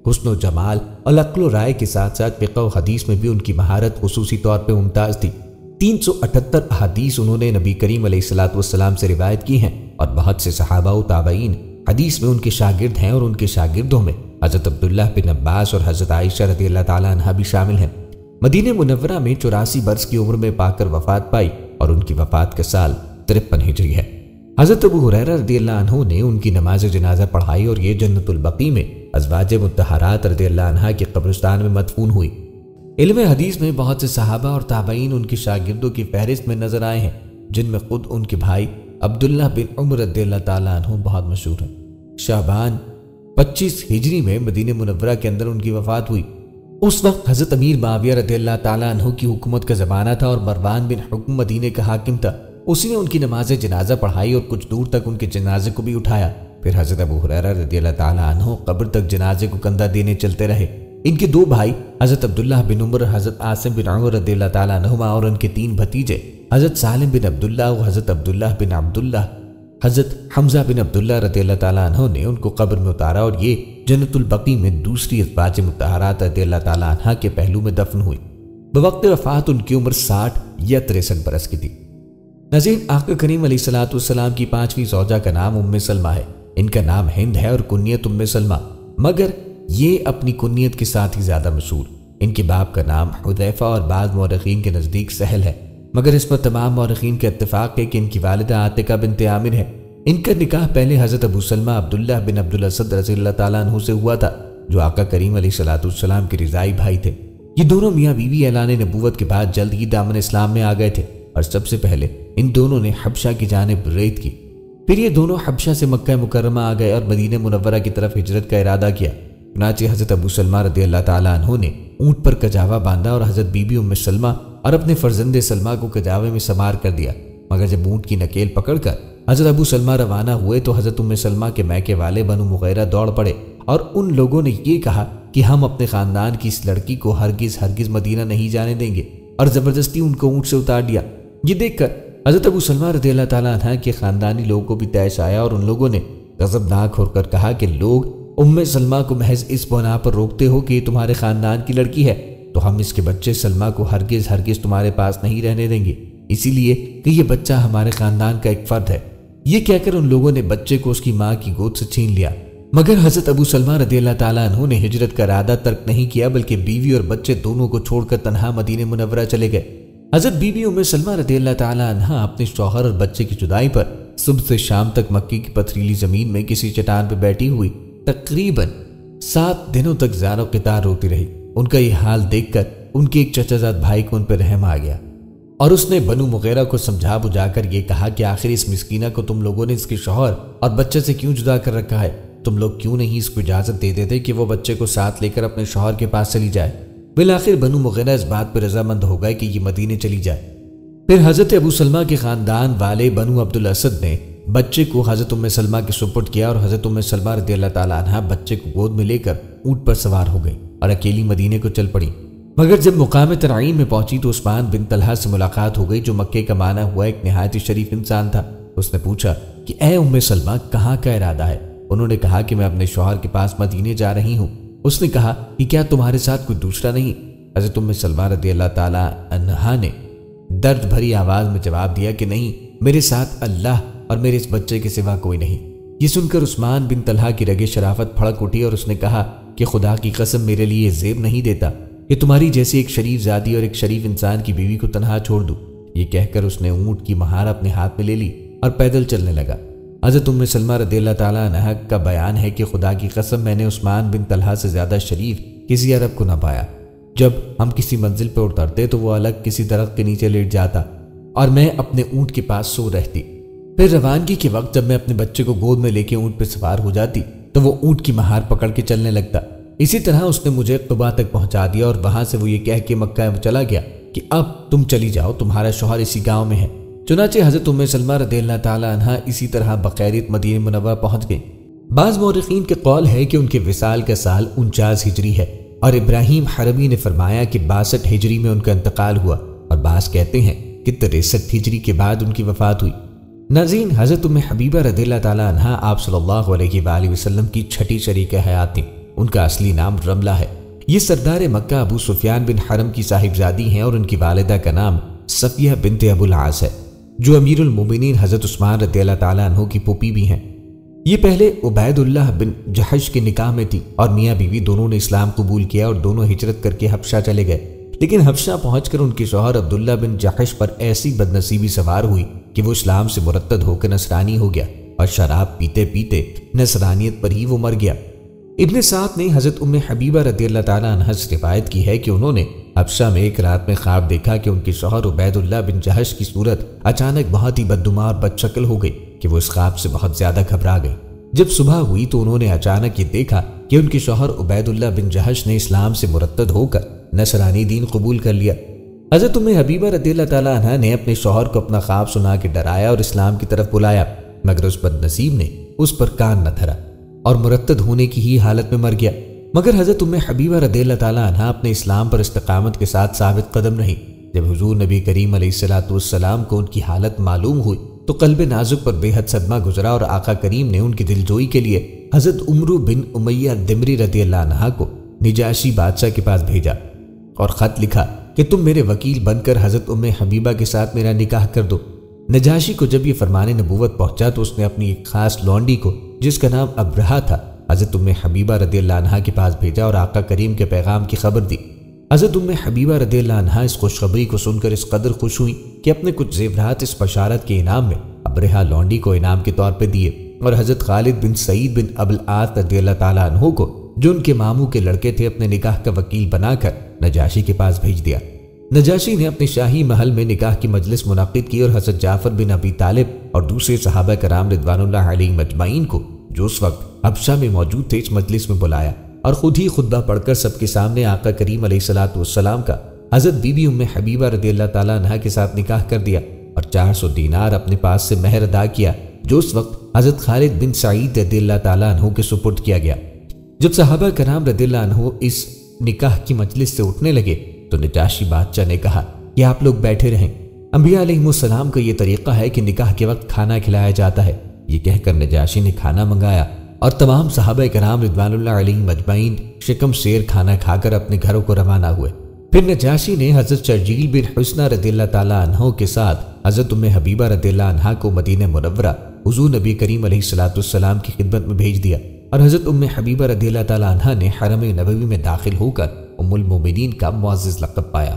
حسن و جمال اور عقل و رائے کے ساتھ ساتھ فقہ و حدیث میں بھی ان کی مہارت خصوصی طور پہ ممتاز تھی۔ 378 احادیث انہوں نے نبی کریم علیہ السلام سے روایت کی ہیں اور بہت سے صحابہ و تابعین حدیث میں ان کے شاگرد ہیں اور ان کے شاگردوں میں حضرت عبداللہ بن عباس اور حضرت عائشہ رضی اللہ تعالیٰ عنہا بھی شامل ہیں۔ مدینہ منورہ میں 84 برس کی عمر میں پا کر وفات پائی اور ان کی وفات کا سال 53 ہجری ہے۔ حضرت ابو ہریرہ رضی اللہ عنہ نے ان کی نماز جنازہ پڑھائی اور یہ جنت البقیع میں ازواج مطہرات رضی اللہ عنہا کے قبرستان میں مدفون ہوئی۔ علم حدیث میں بہت سے صحابہ اور تابعین ان کے شاگردوں کی فہرست میں نظر آئے ہیں، جن میں خود ان کے بھائی عبداللہ بن عمر رضی اللہ تعالیٰ عنہ بہت مشہور ہیں۔ شعبان 25 ہجری میں مدینہ منورہ کے اندر ان کی وفات ہوئی۔ اس وقت حضرت امیر معاویہ رضی اللہ تعالیٰ عنہ کی حکومت کا زمانہ تھا اور مروان بن حکم مدینہ کا حاکم تھا۔ اسی نے ان کی نماز جنازہ پڑھائی اور کچھ دور تک ان کے جنازے کو بھی اٹھایا۔ پھر حضرت ابو ہریرہ رضی اللہ تعالیٰ عنہ قبر تک جنازے کو کندھا دینے چلتے رہے۔ ان کے 2 بھائی حضرت عبداللہ بن عمر، حضرت عاصم بن عمر رضی اللہ تعالیٰ عنہما، اور ان کے 3 بھتیجے حضرت سالم بن عبداللہ اور حضرت عبداللہ بن عبداللہ، حضرت حمزہ بن عبداللہ رضی اللہ تعالیٰ عنہ نے ان کو قبر میں اتارا اور یہ جنت البقیع میں دوسری ازواج مطہرات رضی اللہ تعالیٰ عنہ کے پہلو میں دفن ہوئی۔ بوقت وفات ان کی عمر 60 یا 63 برس کی تھی۔ ناظرین، آقا کریم علیہ الصلوۃ والسلام کی 5ویں زوجہ کا نام ام سلمہ ہے۔ ان کا نام ہند ہے اور کنیت ام سلمہ، مگر یہ اپنی کنیت کے ساتھ ہی زیادہ مشہور۔ ان کے باپ کا نام حذیفہ اور بعض مورخین کے نزدیک سہل ہے، مگر اس پر تمام مورخین کا اتفاق ہے کہ ان کی والدہ عاتقہ بنت عامر ہے۔ ان کا نکاح پہلے حضرت ابو سلمہ عبداللہ بن عبد الاسد رضی اللہ تعالیٰ عنہ سے ہوا تھا، جو آقا کریم علیہ الصلوۃ والسلام کے رضائی بھائی تھے۔ یہ دونوں میاں بیوی اعلان نبوت کے بعد جلد ہی دامن اسلام میں آ گئے تھے اور سب سے پہلے ان دونوں نے حبشہ کی جانب ریت کی۔ پھر یہ دونوں حبشہ سے مکہ مکرمہ آ گئے اور مدینہ منورہ کی طرف ہجرت کا ارادہ کیا۔ چنانچہ حضرت ابو سلمہ رضی اللہ تعالیٰ عنہ نے اونٹ پر کجاوا باندھا اور حضرت بی بی ام سلمہ اور اپنے فرزند سلمہ کو کجاوے میں سوار کر دیا، مگر جب اونٹ کی نکیل پکڑ کر حضرت ابو سلمہ روانہ ہوئے تو حضرت ام سلمہ کے میکے والے بنو مغیرہ دوڑ پڑے اور ان لوگوں نے یہ کہا کہ ہم اپنے خاندان کی اس لڑکی کو ہرگز مدینہ نہیں جانے دیں گے، اور زبردستی ان کو اونٹ سے اتار دیا۔ یہ دیکھ کر حضرت ابو سلمہ رضی اللہ تعالیٰ عنہ کے خاندانی لوگوں کو بھی طیش آیا اور ان لوگوں نے غضبناک ہو کر کہا کہ لوگ ام سلمہ کو محض اس بنا پر روکتے ہو کہ یہ تمہارے خاندان کی لڑکی ہے، تو ہم اس کے بچے سلمہ کو ہرگز تمہارے پاس نہیں رہنے دیں گے، اسی لیے کہ یہ بچہ ہمارے خاندان کا ایک فرد ہے۔ یہ کہہ کر ان لوگوں نے بچے کو اس کی ماں کی گود سے چھین لیا، مگر حضرت ابو سلمہ رضی اللہ تعالیٰ عنہ نے ہجرت کا ارادہ ترک نہیں کیا، بلکہ بیوی اور بچے دونوں کو چھوڑ کر تنہا مدینہ منورہ چلے گئے۔ حضرت بی بی ام سلمہ رضی اللہ تعالیٰ عنہ اپنے شوہر اور بچے کی جدائی پر صبح سے شام تک مکے کی پتھریلی زمین میں کسی چٹان پہ بیٹھی ہوئی تقریباً 7 دنوں تک زار و قطار روتی رہی۔ ان کا یہ حال دیکھ کر ان کے ایک چچا زاد بھائی کو ان پہ رحم آ گیا اور اس نے بنو مغیرہ کو سمجھا بجھا کر یہ کہا کہ آخر اس مسکینہ کو تم لوگوں نے اس کے شوہر اور بچے سے کیوں جدا کر رکھا ہے؟ تم لوگ کیوں نہیں اس کو اجازت دے دیتے کہ وہ بچے کو ساتھ لے کر اپنے شوہر کے پاس چلی جائے؟ بالآخر بنو مغیرہ اس بات پر رضامند ہو گئے کہ یہ مدینے چلی جائے۔ پھر حضرت ابو سلمہ کے خاندان والے بنو عبد الاسد نے بچے کو حضرت ام سلمہ کے سپرد کیا اور حضرت ام سلمہ رضی اللہ تعالیٰ عنہ بچے کو گود میں لے کر اونٹ پر سوار ہو گئی اور اکیلی مدینے کو چل پڑی۔ مگر جب مقام تنعیم میں پہنچی تو عثمان بن طلحہ سے ملاقات ہو گئی، جو مکے کا مانا ہوا ایک نہایت شریف انسان تھا۔ اس نے پوچھا کہ اے ام سلمہ، کہاں کا ارادہ ہے؟ انہوں نے کہا کہ میں اپنے شوہر کے پاس مدینے جا رہی ہوں۔ اس نے کہا کہ کیا تمہارے ساتھ کوئی دوسرا نہیں؟ حضرت ام سلمہ رضی اللہ تعالیٰ عنہا نے درد بھری آواز میں جواب دیا کہ نہیں، میرے ساتھ اللہ اور میرے اس بچے کے سوا کوئی نہیں۔ یہ سن کر عثمان بن طلحہ کی رگِ شرافت پھڑک اٹھی اور اس نے کہا کہ خدا کی قسم میرے لیے یہ زیب نہیں دیتا کہ تمہاری جیسی ایک شریف ذاتی اور ایک شریف انسان کی بیوی کو تنہا چھوڑ دوں۔ یہ کہہ کر اس نے اونٹ کی مہار اپنے ہاتھ میں لے لی اور پیدل چلنے لگا۔ حضرت ام سلمہ رضی اللہ تعالیٰ عنہ کا بیان ہے کہ خدا کی قسم میں نے عثمان بن طلحہ سے زیادہ شریف کسی عرب کو نہ پایا۔ جب ہم کسی منزل پر اترتے تو وہ الگ کسی درخت کے نیچے لیٹ جاتا اور میں اپنے اونٹ کے پاس سو رہتی۔ پھر روانگی کے وقت جب میں اپنے بچے کو گود میں لے کے اونٹ پہ سوار ہو جاتی تو وہ اونٹ کی مہار پکڑ کے چلنے لگتا۔ اسی طرح اس نے مجھے قباء تک پہنچا دیا اور وہاں سے وہ یہ کہہ کے مکہ میں چلا گیا کہ اب تم چلی جاؤ، تمہارا شوہر اسی گاؤں میں ہے۔ چنانچہ حضرت ام سلمہ رضی اللہ تعالیٰ عنہ اسی طرح بخیریت مدینہ منورہ پہنچ گئی۔ بعض مورخین کے قول ہے کہ ان کے وصال کا سال 49 ہجری ہے اور ابراہیم حربی نے فرمایا کہ 62 ہجری میں ان کا انتقال ہوا، اور بعض کہتے ہیں کہ 63 ہجری کے بعد ان کی وفات ہوئی۔ ناظرین، حضرت ام حبیبہ رضی اللہ تعالیٰ عنہ آپ صلی اللہ علیہ وآلہ وسلم کی چھٹی شریک حیات تھیں۔ ان کا اصلی نام رملہ ہے۔ یہ سردار مکہ ابو سفیان بن حرم کی صاحبزادی ہیں اور ان کی والدہ کا نام صفیہ بنت ابو العاص ہے، جو امیر المومنین حضرت عثمان رضی اللہ تعالیٰ عنہ کی پھوپھی بھی ہیں۔ یہ پہلے عبید اللہ بن جحش کے نکاح میں تھی اور میاں بیوی دونوں نے اسلام قبول کیا اور دونوں ہجرت کر کے حبشہ چلے گئے، لیکن حبشہ پہنچ کر ان کے شوہر عبداللہ بن جحش پر ایسی بدنصیبی سوار ہوئی کہ وہ اسلام سے مرتد ہو کر نصرانی ہو گیا اور شراب پیتے پیتے نصرانیت پر ہی وہ مر گیا۔ ابن سعد نے حضرت ام حبیبہ رضی اللہ تعالیٰ عنہ سے روایت کی ہے کہ انہوں نے حبشہ میں ایک رات میں خواب دیکھا کہ ان کے شوہر عبید اللہ بن جہش کی صورت اچانک بہت ہی بدنما اور بد شکل ہو گئی کہ وہ اس خواب سے بہت زیادہ گھبرا گئی۔ جب صبح ہوئی تو انہوں نے اچانک یہ دیکھا کہ ان کے شوہر عبید اللہ بن جہش نے اسلام سے مرتد ہو کر نصرانی دین قبول کر لیا۔ حضرت ام حبیبہ رضی اللہ تعالیٰ عنہ نے اپنے شوہر کو اپنا خواب سنا کے ڈرایا اور اسلام کی طرف بلایا، مگر اس بد نصیب نے اس پر کان نہ دھرا اور مرتد ہونے کی ہی حالت میں مر گیا۔ مگر حضرت ام حبیبہ رضی اللہ تعالیٰ عنہ اپنے اسلام پر استقامت کے ساتھ ثابت قدم رہی۔ جب حضور نبی کریم علیہ السلام کو ان کی حالت معلوم ہوئی تو قلب نازک پر بے حد صدمہ گزرا اور آقا کریم نے ان کی دلجوئی کے لیے حضرت عمرو بن امیہ دمری رضی اللہ عنہ کو نجاشی بادشاہ کے پاس بھیجا اور خط لکھا کہ تم میرے وکیل بن کر حضرت ام حبیبہ کے ساتھ میرا نکاح کر دو۔ نجاشی کو جب یہ فرمان نبوت پہنچا تو اس نے اپنی ایک خاص لونڈی کو جس کا نام ابرہا تھا حضرت ام حبیبہ رضی اللہ عنہ کے پاس بھیجا اور آقا کریم کے پیغام کی خبر دی۔ حضرت ام حبیبہ رضی اللہ عنہ اس خوشخبری کو سن کر اس قدر خوش ہوئی کہ اپنے کچھ زیورات اس بشارت کے انعام میں ابرہا لونڈی کو انعام کے طور پہ دیے اور حضرت خالد بن سعید بن ابو العاص رضی اللہ تعالیٰ عنہ کو جو ان کے ماموں کے لڑکے تھے اپنے نکاح کا وکیل بنا کر نجاشی کے پاس بھیج دیا۔ نجاشی نے اپنے شاہی محل میں نکاح کی مجلس منعقد کی اور حضرت جعفر بن ابی طالب اور دوسرے صحابہ کرام رضوان اللہ علیہم اجمعین کو جو اس وقت حبشہ میں موجود تھے اس مجلس میں بلایا اور خود ہی خطبہ پڑھ کر سب کے سامنے آقا کریم علیہ السلام کا حضرت بی بی ام حبیبہ رضی اللہ تعالیٰ عنہ کے ساتھ نکاح کر دیا اور 400 دینار اپنے پاس سے مہر ادا کیا جو اس وقت حضرت خالد بن سعید رضی اللہ تعالیٰ عنہ کے سپرد کیا گیا۔ جب صحابہ کرام رضی اللہ عنہ اس نکاح کی مجلس سے اٹھنے لگے تو نجاشی بادشاہ نے کہا کہ آپ لوگ بیٹھے رہیں، انبیاء علیہ السلام کا یہ طریقہ ہے کہ نکاح کے وقت کھانا کھلایا جاتا ہے۔ یہ کہہ کر نجاشی نے کھانا منگایا اور تمام صحابہ کرام رضوان اللہ علیہم اجمعین شکم شیر کھانا کھا کر اپنے گھروں کو روانہ ہوئے۔ پھر نجاشی نے حضرت شرجیل بن حسنہ رضی اللہ تعالیٰ عنہ کے ساتھ حضرت ام حبیبہ رضی اللہ عنہ کو مدینہ منورہ حضور نبی کریم علیہ السلام کی خدمت میں بھیج دیا اور حضرت ام حبیبہ رضی اللہ تعالیٰ عنہ نے حرم نبوی میں داخل ہو کر ام المومنین کا معزز لقب پایا۔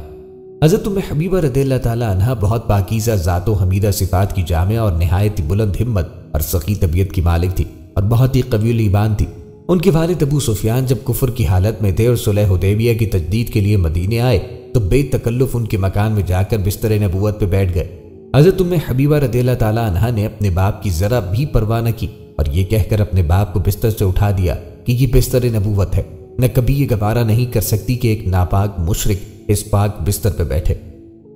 حضرت ام حبیبہ رضی اللہ تعالیٰ عنہ بہت پاکیزہ ذات و حمیدہ صفات کی جامع اور نہایت بلند ہمت اور سخی طبیعت کی مالک تھی اور بہت ہی قوی الایمان تھی۔ ان کے والد ابو سفیان جب کفر کی حالت میں تھے اور صلح حدیبیہ کی تجدید کے لیے مدینے آئے تو بے تکلف ان کے مکان میں جا کر بستر نبوت پہ بیٹھ گئے۔ حضرت ام حبیبہ رضی اللہ تعالیٰ عنہ نے اپنے باپ کی ذرا بھی پرواہ نہ کی اور یہ کہہ کر اپنے باپ کو بستر سے اٹھا دیا کہ یہ بستر نبوت ہے، نہ کبھی یہ گوارہ نہیں کر سکتی کہ ایک ناپاک مشرک اس پاک بستر پہ بیٹھے۔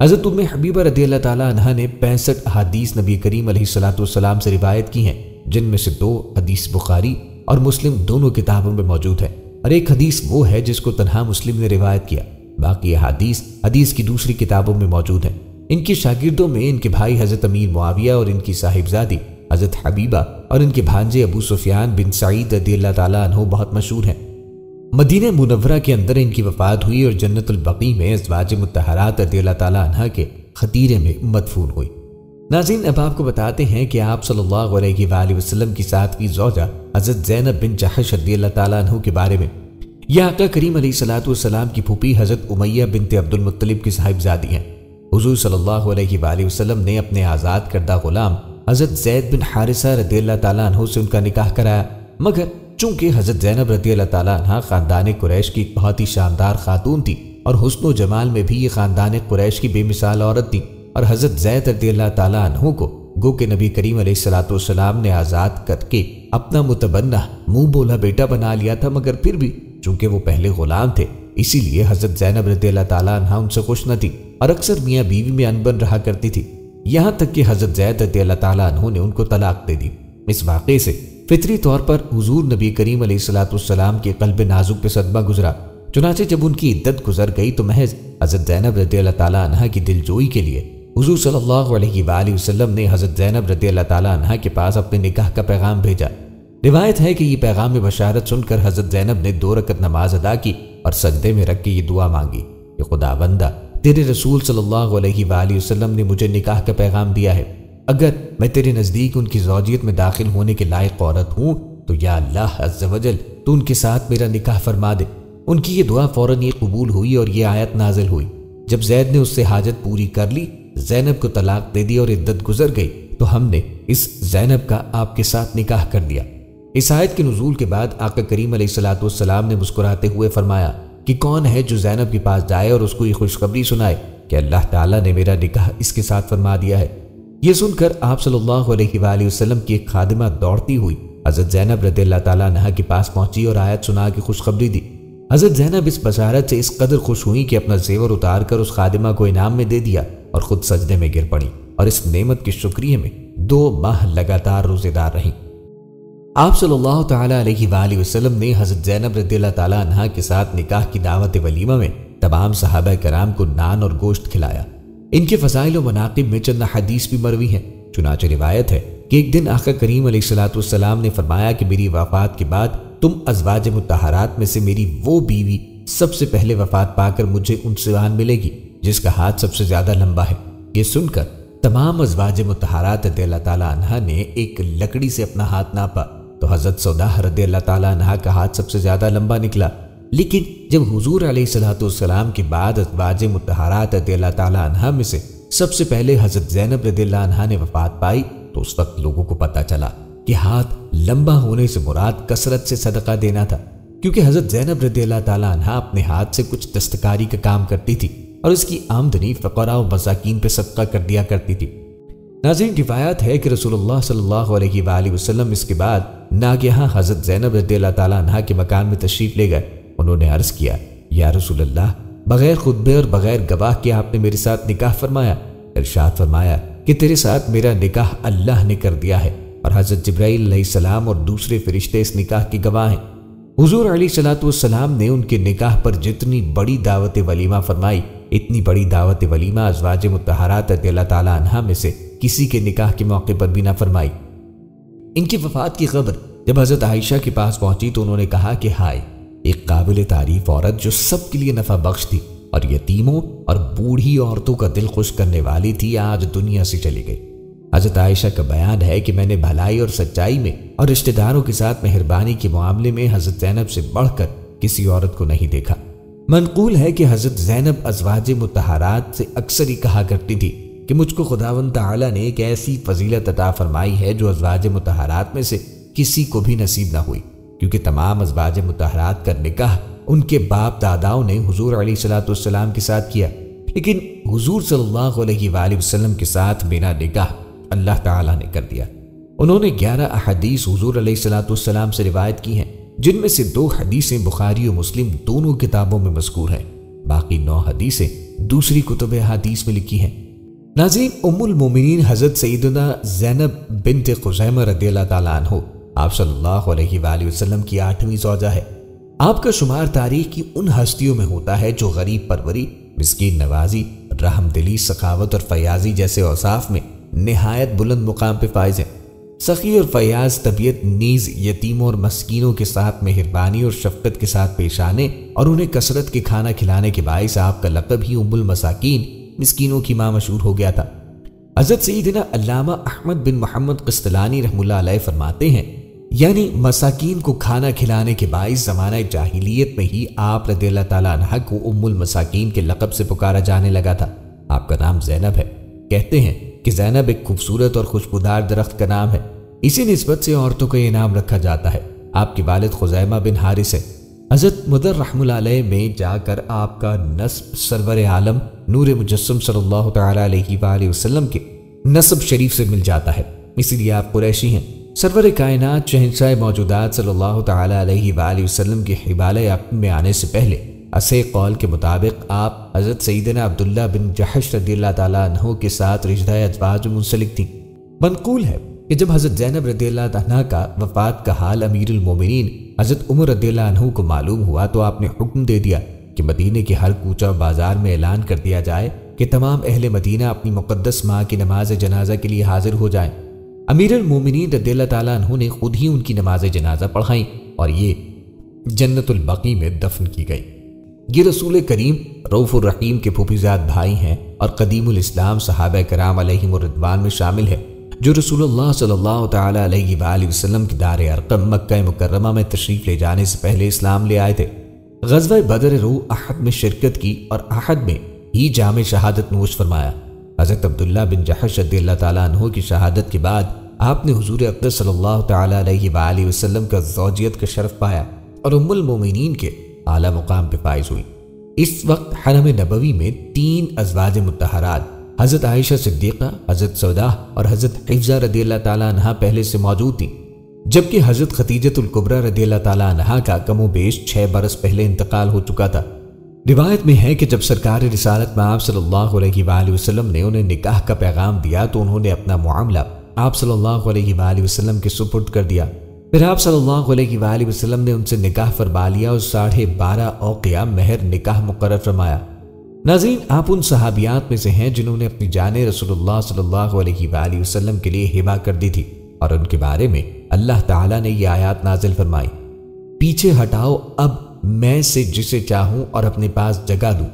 حضرت ام حبیبہ رضی اللہ تعالیٰ عنہ نے 65 احادیث نبی کریم علیہ السلام سے روایت کی ہیں، جن میں سے 2 حدیث بخاری اور مسلم دونوں کتابوں میں موجود ہیں اور ایک حدیث وہ ہے جس کو تنہا مسلم نے روایت کیا، باقی احادیث حدیث کی دوسری کتابوں میں موجود ہیں۔ ان کے شاگردوں میں ان کے بھائی حضرت امیر معاویہ اور ان کی صاحبزادی حضرت حبیبہ اور ان کے بھانجے ابو سفیان بن سعید رضی اللہ تعالیٰ عنہ بہت مشہور ہیں۔ مدینہ منورہ کے اندر ان کی وفات ہوئی اور جنت البقیع میں ازواج مطہرات رضی اللہ تعالیٰ عنہ کے خطیرے میں مدفون ہوئی۔ ناظرین، اب آپ کو بتاتے ہیں کہ آپ صلی اللہ علیہ وآلہ وسلم کی ساتویں زوجہ حضرت زینب بن جحش رضی اللہ تعالیٰ عنہ کے بارے میں، یہ آقا کریم علیہ السلام کی پھوپھی حضرت امیہ بنت عبد المطلب کی صاحبزادی ہیں۔ حضور صلی اللہ علیہ وآلہ وسلم نے اپنے آزاد کردہ غلام حضرت زید بن حارثہ رضی اللہ تعالیٰ عنہ سے ان کا نکاح کرایا، مگر چونکہ حضرت زینب رضی اللہ تعالیٰ عنہ خاندان قریش کی بہت ہی شاندار خاتون تھی اور حسن و جمال میں بھی یہ خاندان قریش کی بے مثال عورت تھی، اور حضرت زید رضی اللہ تعالیٰ عنہ کو گو کہ نبی کریم علیہ السلام نے آزاد کر کے اپنا متبنہ منہ بولا بیٹا بنا لیا تھا، مگر پھر بھی چونکہ وہ پہلے غلام تھے اسی لیے حضرت زینب رضی اللہ تعالیٰ عنہ ان سے خوش نہ تھی اور اکثر میاں بیوی میں انبن رہا کرتی تھی، یہاں تک کہ حضرت زید رضی اللہ تعالیٰ عنہ نے ان کو طلاق دے دی۔ اس واقعے سے فطری طور پر حضور نبی کریم علیہ السلام کے قلب نازک پہ صدمہ گزرا، چنانچہ جب ان کی عدت گزر گئی تو محض حضرت زینب رضی اللہ تعالیٰ عنہ کی دلجوئی کے لیے حضور صلی اللہ علیہ وآلہ وسلم نے حضرت زینب رضی اللہ تعالیٰ عنہ کے پاس اپنے نکاح کا پیغام بھیجا۔ روایت ہے کہ یہ پیغام بشارت سن کر حضرت زینب نے 2 رکعت نماز ادا کی اور سجدے میں رکھ کے یہ دعا مانگی کہ خدا بندہ، تیرے رسول صلی اللہ علیہ وآلہ وسلم نے مجھے نکاح کا پیغام دیا ہے، اگر میں تیرے نزدیک ان کی زوجیت میں داخل ہونے کے لائق عورت ہوں تو یا اللہ عز و جل تو ان کے ساتھ میرا نکاح فرما دے۔ ان کی یہ دعا فوراً یہ قبول ہوئی اور یہ آیت نازل ہوئی۔ جب زید نے اس سے حاجت پوری کر لی، زینب کو طلاق دے دی اور عدت گزر گئی تو ہم نے اس زینب کا آپ کے ساتھ نکاح کر دیا۔ اس آیت کے نزول کے بعد آقا کریم علیہ الصلوۃ والسلام نے مسکراتے ہوئے فرمایا کہ کون ہے جو زینب کے پاس جائے اور اس کو یہ خوشخبری سنائے کہ اللہ تعالیٰ نے میرا نکاح اس کے ساتھ فرما دیا ہے۔ یہ سن کر آپ صلی اللہ علیہ وآلہ وسلم کی ایک خادمہ دوڑتی ہوئی حضرت زینب رضی اللہ تعالیٰ عنہا کے پاس پہنچی اور آیت سنا کے خوشخبری دی۔ حضرت زینب اس بشارت سے اس قدر خوش ہوئی کہ اپنا زیور اتار کر اس خادمہ کو انعام میں دے دیا اور خود سجدے میں گر پڑی اور اس نعمت کے شکریہ میں 2 ماہ لگاتار روزے دار رہیں۔ آپ صلی اللہ تعالیٰ علیہ وآلہ وسلم نے حضرت زینب رضی اللہ تعالیٰ عنہا کے ساتھ نکاح کی دعوت ولیمہ میں تمام صحابہ کرام کو نان اور گوشت کھلایا۔ ان کے فضائل و مناقب میں چند حدیث بھی مروی ہیں۔ چنانچہ روایت ہے کہ ایک دن آقا کریم علیہ الصلوۃ والسلام نے فرمایا کہ میری وفات کے بعد تم ازواج مطہرات میں سے میری وہ بیوی سب سے پہلے وفات پا کر مجھے انسان ملے گی جس کا ہاتھ سب سے زیادہ لمبا ہے۔ یہ سن کر تمام ازواج مطہرات رضی اللہ تعالیٰ عنہا نے ایک لکڑی سے اپنا ہاتھ ناپا تو حضرت سودا رضی اللہ تعالیٰ عنہا کا ہاتھ سب سے زیادہ لمبا نکلا۔ لیکن جب حضور علیہ الصلوۃ والسلام کے بعد ازواج مطہرات رضی اللہ تعالیٰ عنہا میں سے سب سے پہلے حضرت زینب رضی اللہ عنہا نے وفات پائی تو اس وقت لوگوں کو پتہ چلا کہ ہاتھ لمبا ہونے سے مراد کثرت سے صدقہ دینا تھا، کیونکہ حضرت زینب رضی اللہ تعالیٰ عنہا اپنے ہاتھ سے کچھ دستکاری کا کام کرتی تھی اور اس کی آمدنی فقراء و مساکین پہ صدقہ کر دیا کرتی تھی۔ ناظرین، روایت ہے کہ رسول اللہ صلی اللہ علیہ وآلہ وسلم اس کے بعد ناگہاں حضرت زینب رضی اللہ تعالیٰ عنہا کے مکان میں تشریف لے گئے۔ انہوں نے عرض کیا، یا رسول اللہ، بغیر خطبے اور بغیر گواہ کے آپ نے میرے ساتھ نکاح فرمایا۔ ارشاد فرمایا کہ تیرے ساتھ میرا نکاح اللہ نے کر دیا ہے اور حضرت جبرائیل علیہ السلام اور دوسرے فرشتے اس نکاح کے گواہ ہیں۔ حضور علیہ الصلوۃ والسلام نے ان کے نکاح پر جتنی بڑی دعوت ولیمہ فرمائی، اتنی بڑی دعوت ولیمہ ازواج مطہرات رضی اللہ تعالیٰ عنہا میں سے کسی کے نکاح کے موقع پر بھی نہ فرمائی۔ ان کی وفات کی خبر جب حضرت عائشہ کے پاس پہنچی تو انہوں نے کہا کہ ہائے، ایک قابل تعریف عورت جو سب کے لیے نفع بخش تھی اور یتیموں اور بوڑھی عورتوں کا دل خوش کرنے والی تھی، آج دنیا سے چلی گئی۔ حضرت عائشہ کا بیان ہے کہ میں نے بھلائی اور سچائی میں اور رشتہ داروں کے ساتھ مہربانی کے معاملے میں حضرت زینب سے بڑھ کر کسی عورت کو نہیں دیکھا۔ منقول ہے کہ حضرت زینب ازواج مطہرات سے اکثر ہی کہا کرتی تھی کہ مجھ کو خداوند تعالیٰ نے ایک ایسی فضیلت عطا فرمائی ہے جو ازواج مطہرات میں سے کسی کو بھی نصیب نہ ہوئی، کیونکہ تمام ازواج مطہرات کا نکاح ان کے باپ داداؤں نے حضور علیہ الصلوۃ والسلام کے ساتھ کیا، لیکن حضور صلی اللہ علیہ وآلہ وسلم کے ساتھ میرا نکاح اللہ تعالیٰ نے کر دیا۔ انہوں نے 11 احادیث حضور علیہ الصلوۃ والسلام سے روایت کی ہیں، جن میں سے 2 حدیثیں بخاری و مسلم دونوں کتابوں میں مذکور ہیں، باقی 9 حدیثیں دوسری کتب احادیث میں لکھی ہیں۔ ناظرین، ام المومنین حضرت سیدنا زینب بنت خزیمہ رضی اللہ تعالیٰ عنہ آپ صلی اللہ علیہ وآلہ وسلم کی 8ویں زوجہ ہے۔ آپ کا شمار تاریخ کی ان ہستیوں میں ہوتا ہے جو غریب پروری، مسکین نوازی، رحم دلی، سخاوت اور فیاضی جیسے اوصاف میں نہایت بلند مقام پہ فائز ہیں۔ سخی اور فیاض طبیعت نیز یتیموں اور مسکینوں کے ساتھ مہربانی اور شفقت کے ساتھ پیش آنے اور انہیں کثرت کے کھانا کھلانے کے باعث آپ کا لقب ہی ام المساکین، مسکینوں کی ماں مشہور ہو گیا تھا۔ حضرت سیدنا علامہ احمد بن محمد قسطلانی رحمہ اللہ علیہ فرماتے ہیں، یعنی مساکین کو کھانا کھلانے کے باعث زمانہ جاہلیت میں ہی آپ رضی اللہ تعالیٰ عنہ کو ام المساکین کے لقب سے پکارا جانے لگا تھا۔ آپ کا نام زینب ہے۔ کہتے ہیں کہ زینب ایک خوبصورت اور خوشبودار درخت کا نام ہے، اسی نسبت سے عورتوں کا یہ نام رکھا جاتا ہے۔ آپ کے والد خزیمہ بن حارث ہے۔ حضرت مدر رحمہ اللہ علیہ میں جا کر آپ کا نسب سرور عالم نور مجسم صلی اللہ تعالیٰ علیہ وآلہ وسلم کے نسب شریف سے مل جاتا ہے، اس لیے آپ قریشی ہیں۔ سرور کائنات شہنشاہ موجودات صلی اللہ تعالیٰ علیہ وآلہ وسلم کے حبالہ عقد میں آنے سے پہلے اصح قول کے مطابق آپ حضرت سیدنا عبداللہ بن جحش رضی اللہ تعالیٰ عنہ کے ساتھ رشتہ ازواج منسلک تھیں۔ منقول ہے کہ جب حضرت زینب رضی اللہ عنہ کا وفات کا حال امیر المومنین حضرت عمر رضی اللہ عنہ کو معلوم ہوا تو آپ نے حکم دے دیا کہ مدینے کے ہر کوچہ بازار میں اعلان کر دیا جائے کہ تمام اہل مدینہ اپنی مقدس ماں کی نماز جنازہ کے لیے حاضر ہو جائیں۔ امیر المومنین رضی اللہ تعالیٰ عنہ نے خود ہی ان کی نماز جنازہ پڑھائیں اور یہ جنت البقیع میں دفن کی گئی۔ یہ رسول کریم رؤوف الرحیم کے پھوپھیزاد بھائی ہیں اور قدیم الاسلام صحابہ کرام علیہم الرضوان میں شامل ہے، جو رسول اللہ صلی اللہ تعالیٰ علیہ وآلہ وسلم کی دار ارقم مکہ مکرمہ میں تشریف لے جانے سے پہلے اسلام لے آئے تھے۔ غزوہ بدر روح احد میں شرکت کی اور احد میں ہی جام شہادت نوش فرمایا۔ حضرت عبداللہ بن جحش رضی اللہ تعالیٰ عنہ کی شہادت کے بعد آپ نے حضور اقدس صلی اللہ تعالی علیہ وآلہ وسلم کا زوجیت کا شرف پایا اور ام المومنین کے اعلیٰ مقام پہ فائز ہوئی۔ اس وقت حرم نبوی میں 3 ازواج مطہرات حضرت عائشہ صدیقہ، حضرت سودا اور حضرت حفصہ رضی اللہ تعالیٰ عنہ پہلے سے موجود تھیں، جبکہ حضرت خدیجہ الکبریٰ رضی اللہ تعالیٰ عنہ کا کم و بیش 6 برس پہلے انتقال ہو چکا تھا۔ روایت میں ہے کہ جب سرکار رسالت میں آپ صلی اللہ علیہ وآلہ وسلم نے انہیں نکاح کا پیغام دیا تو انہوں نے اپنا معاملہ آپ صلی اللہ علیہ وآلہ وسلم کے سپرد کر دیا۔ پھر آپ صلی اللہ علیہ وآلہ وسلم نے ان سے نکاح فرما لیا اور 12.5 اوقیہ مہر نکاح مقرر فرمایا۔ ناظرین، آپ ان صحابیات میں سے ہیں جنہوں نے اپنی جانیں رسول اللہ صلی اللہ علیہ وآلہ وسلم کے لیے ہبہ کر دی تھی، اور ان کے بارے میں اللہ تعالیٰ نے یہ آیات نازل فرمائی: پیچھے ہٹاؤ اب میں سے جسے چاہوں اور اپنے پاس جگہ دوں،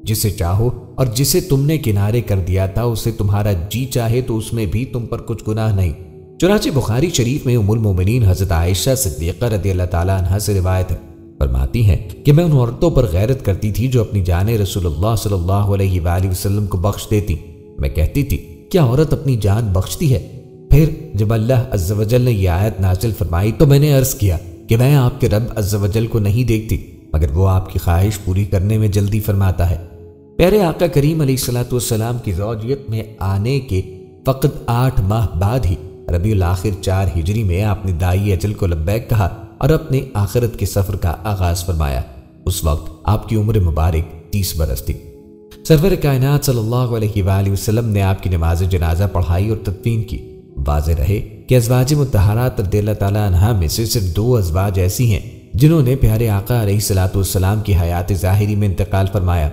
جسے چاہو اور جسے تم نے کنارے کر دیا تھا اسے تمہارا جی چاہے تو اس میں بھی تم پر کچھ گناہ نہیں۔ چنانچہ بخاری شریف میں ام المومنین حضرت عائشہ صدیقہ رضی اللہ تعالیٰ عنہ سے روایت ہے، فرماتی ہیں کہ میں ان عورتوں پر غیرت کرتی تھی جو اپنی جان رسول اللہ صلی اللہ علیہ وآلہ وسلم کو بخش دیتی۔ میں کہتی تھی کیا عورت اپنی جان بخشتی ہے؟ پھر جب اللہ عز و جل نے یہ آیت نازل فرمائی تو میں نے عرض کیا کہ میں آپ کے رب عز و جل کو نہیں دیکھتی مگر وہ آپ کی خواہش پوری کرنے میں جلدی فرماتا ہے۔ پیارے آقا کریم علیہ الصلوۃ والسلام کی زوجیت میں آنے کے فقط 8 ماہ بعد ہی ربیع الاخر 4 ہجری میں آپ نے دائی اجل کو لبیک کہا اور اپنے آخرت کے سفر کا آغاز فرمایا۔ اس وقت آپ کی عمر مبارک 30 برس تھی۔ سرور کائنات صلی اللہ علیہ وآلہ وسلم نے آپ کی نماز جنازہ پڑھائی اور تدفین کی۔ واضح رہے کہ ازواج مطہرات رضی اللہ تعالیٰ عنہ میں سے صرف 2 ازواج ایسی ہیں جنہوں نے پیارے آقا علیہ الصلوۃ والسلام کی حیات ظاہری میں انتقال فرمایا: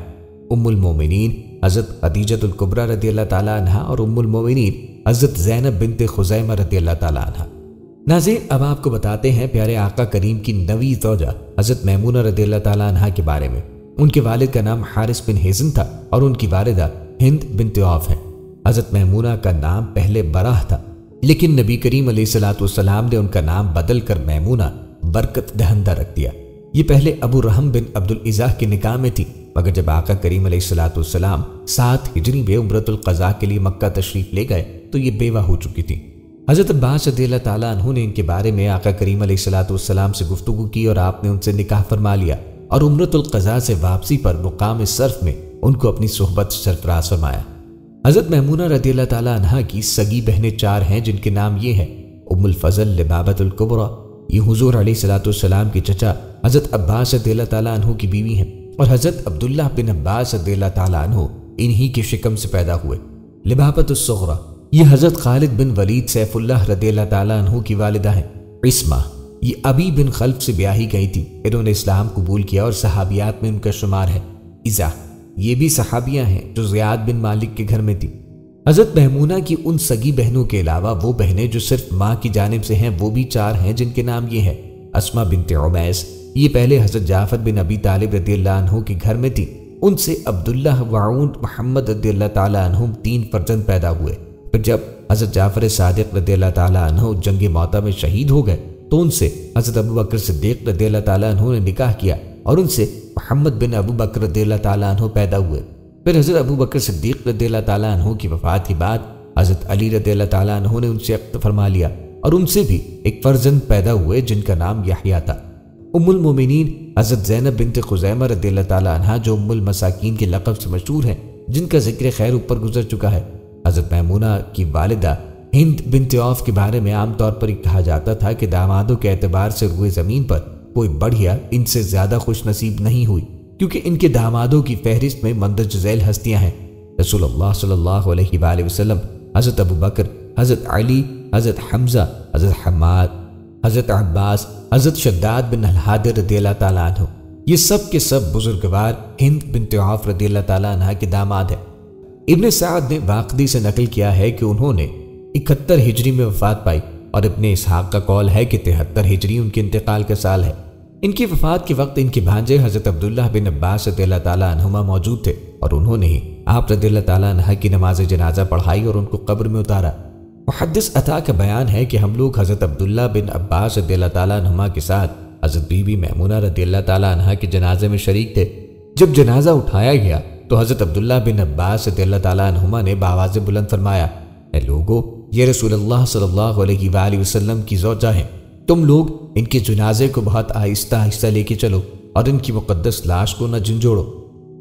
ام المومنین حضرت خدیجہ الکبریٰ رضی اللہ تعالیٰ عنہ اور ام المومنین حضرت زینب بنت خزیمہ رضی اللہ تعالیٰ عنہ۔ ناظرین، اب آپ کو بتاتے ہیں پیارے آقا کریم کی نویں زوجہ حضرت میمونہ رضی اللہ تعالیٰ عنہ کے بارے میں۔ ان کے والد کا نام حارث بن حزن تھا اور ان کی والدہ ہند بنت عوف ہیں۔ حضرت میمونہ کا نام پہلے براہ تھا، لیکن نبی کریم علیہ الصلوۃ والسلام نے ان کا نام بدل کر میمونہ برکت دہندہ رکھ دیا۔ یہ پہلے ابو رحم بن عبد العزیٰ کے نکاح میں تھی، مگر جب آقا کریم علیہ الصلوۃ والسلام 7 ہجری میں عمرۃ القضاء کے لیے مکہ تشریف لے گئے تو یہ بیوہ ہو چکی تھی۔ حضرت عباس رضی اللہ تعالیٰ عنہ نے ان کے بارے میں آقا کریم علیہ الصلوۃ والسلام سے گفتگو کی اور آپ نے ان سے نکاح فرما لیا اور عمرۃ القضاء سے واپسی پر مقام صرف میں ان کو اپنی صحبت سرفراز فرمایا۔ حضرت میمونہ رضی اللہ تعالیٰ عنہ کی سگی بہنیں 4 ہیں جن کے نام یہ ہیں: ام الفضل لبابۃ الکبریٰ، یہ حضور علیہ الصلوۃ والسلام کی چچا حضرت عباس رضی اللہ تعالیٰ عنہ کی بیوی ہیں، اور حضرت عبداللہ بن عباس رضی اللہ تعالیٰ عنہ انہی کے شکم سے پیدا ہوئے۔ لبابۃ الصغریٰ، یہ حضرت خالد بن ولید سیف اللہ رضی اللہ تعالیٰ عنہ کی والدہ ہیں۔ عصمہ، یہ ابی بن خلف سے بیاہی گئی تھی، انہوں نے اسلام قبول کیا اور صحابیات میں ان کا شمار ہے۔ عزہ، یہ بھی صحابیہ ہیں جو زیاد بن مالک کے گھر میں تھی۔ حضرت میمونہ کی ان سگی بہنوں کے علاوہ وہ بہنیں جو صرف ماں کی جانب سے ہیں وہ بھی 4 ہیں جن کے نام یہ ہیں: اسماء بنت عمیس، یہ پہلے حضرت جعفر بن ابی طالب رضی اللہ عنہ کے گھر میں تھی، ان سے عبداللہ وعون محمد رضی اللہ تعالیٰ عنہ 3 فرزند پیدا ہوئے۔ پھر جب حضرت جعفر صادق رضی اللہ تعالیٰ عنہ جنگ موطا میں شہید ہو گئے تو ان سے حضرت ابو بکر صدیق رضی اللہ تعالیٰ عنہ نے نکاح کیا اور ان سے محمد بن ابو بکر رضی اللہ تعالیٰ عنہ پیدا ہوئے۔ پھر حضرت ابو بکر صدیق رضی اللہ تعالیٰ عنہ کی وفات کے بعد حضرت علی رضی اللہ تعالیٰ عنہ نے ان سے عقد فرما لیا اور ان سے بھی ایک فرزند پیدا ہوئے جن کا نام یحییٰ تھا۔ ام المومنین حضرت زینب بنت خزیمہ رضی اللہ تعالیٰ عنہ جو ام المساکین کے لقب سے مشہور ہیں، جن کا ذکر خیر اوپر گزر چکا ہے۔ حضرت میمونہ کی والدہ ہند بنت عوف کے بارے میں عام طور پر کہا جاتا تھا کہ دامادوں کے اعتبار سے روئے زمین پر کوئی بڑھیا ان سے زیادہ خوش نصیب نہیں ہوئی، کیونکہ ان کے دامادوں کی فہرست میں مندرج ذیل ہستیاں ہیں: رسول اللہ صلی اللہ علیہ وآلہ وسلم، حضرت ابو بکر، حضرت علی، حضرت حمزہ، حضرت حماد، حضرت عباس، حضرت شداد بن الحادر رضی اللہ تعالیٰ عنہ۔ یہ سب کے سب بزرگوار ہند بنت عوف رضی اللہ تعالیٰ عنہ کے داماد ہیں۔ ابن سعد نے واقدی سے نقل کیا ہے کہ انہوں نے 71 ہجری میں وفات پائی اور ابن اسحاق کا قول ہے کہ 73 ہجری ان کے انتقال کا سال ہے۔ ان کی وفات کے وقت ان کے بھانجے حضرت عبداللہ بن عباس رضی اللہ تعالیٰ عنہما موجود تھے اور انہوں نے ہی آپ رضی اللہ تعالیٰ عنہ کی نماز جنازہ پڑھائی اور ان کو قبر میں اتارا۔ محدث عطا کا بیان ہے کہ ہم لوگ حضرت عبداللہ بن عباس رضی اللہ تعالیٰ عنہما کے ساتھ حضرت بی بی میمونہ رضی اللہ تعالیٰ عنہ کے جنازے میں شریک تھے۔ جب جنازہ اٹھایا گیا تو حضرت عبداللہ بن عباس رضی اللہ تعالیٰ عنہما نے بآواز بلند فرمایا: اے لوگو، یہ رسول اللہ صلی اللہ علیہ وآلہ وسلم کی زوجہ ہیں، تم لوگ ان کے جنازے کو بہت آہستہ آہستہ لے کے چلو اور ان کی مقدس لاش کو نہ جھنجھوڑو۔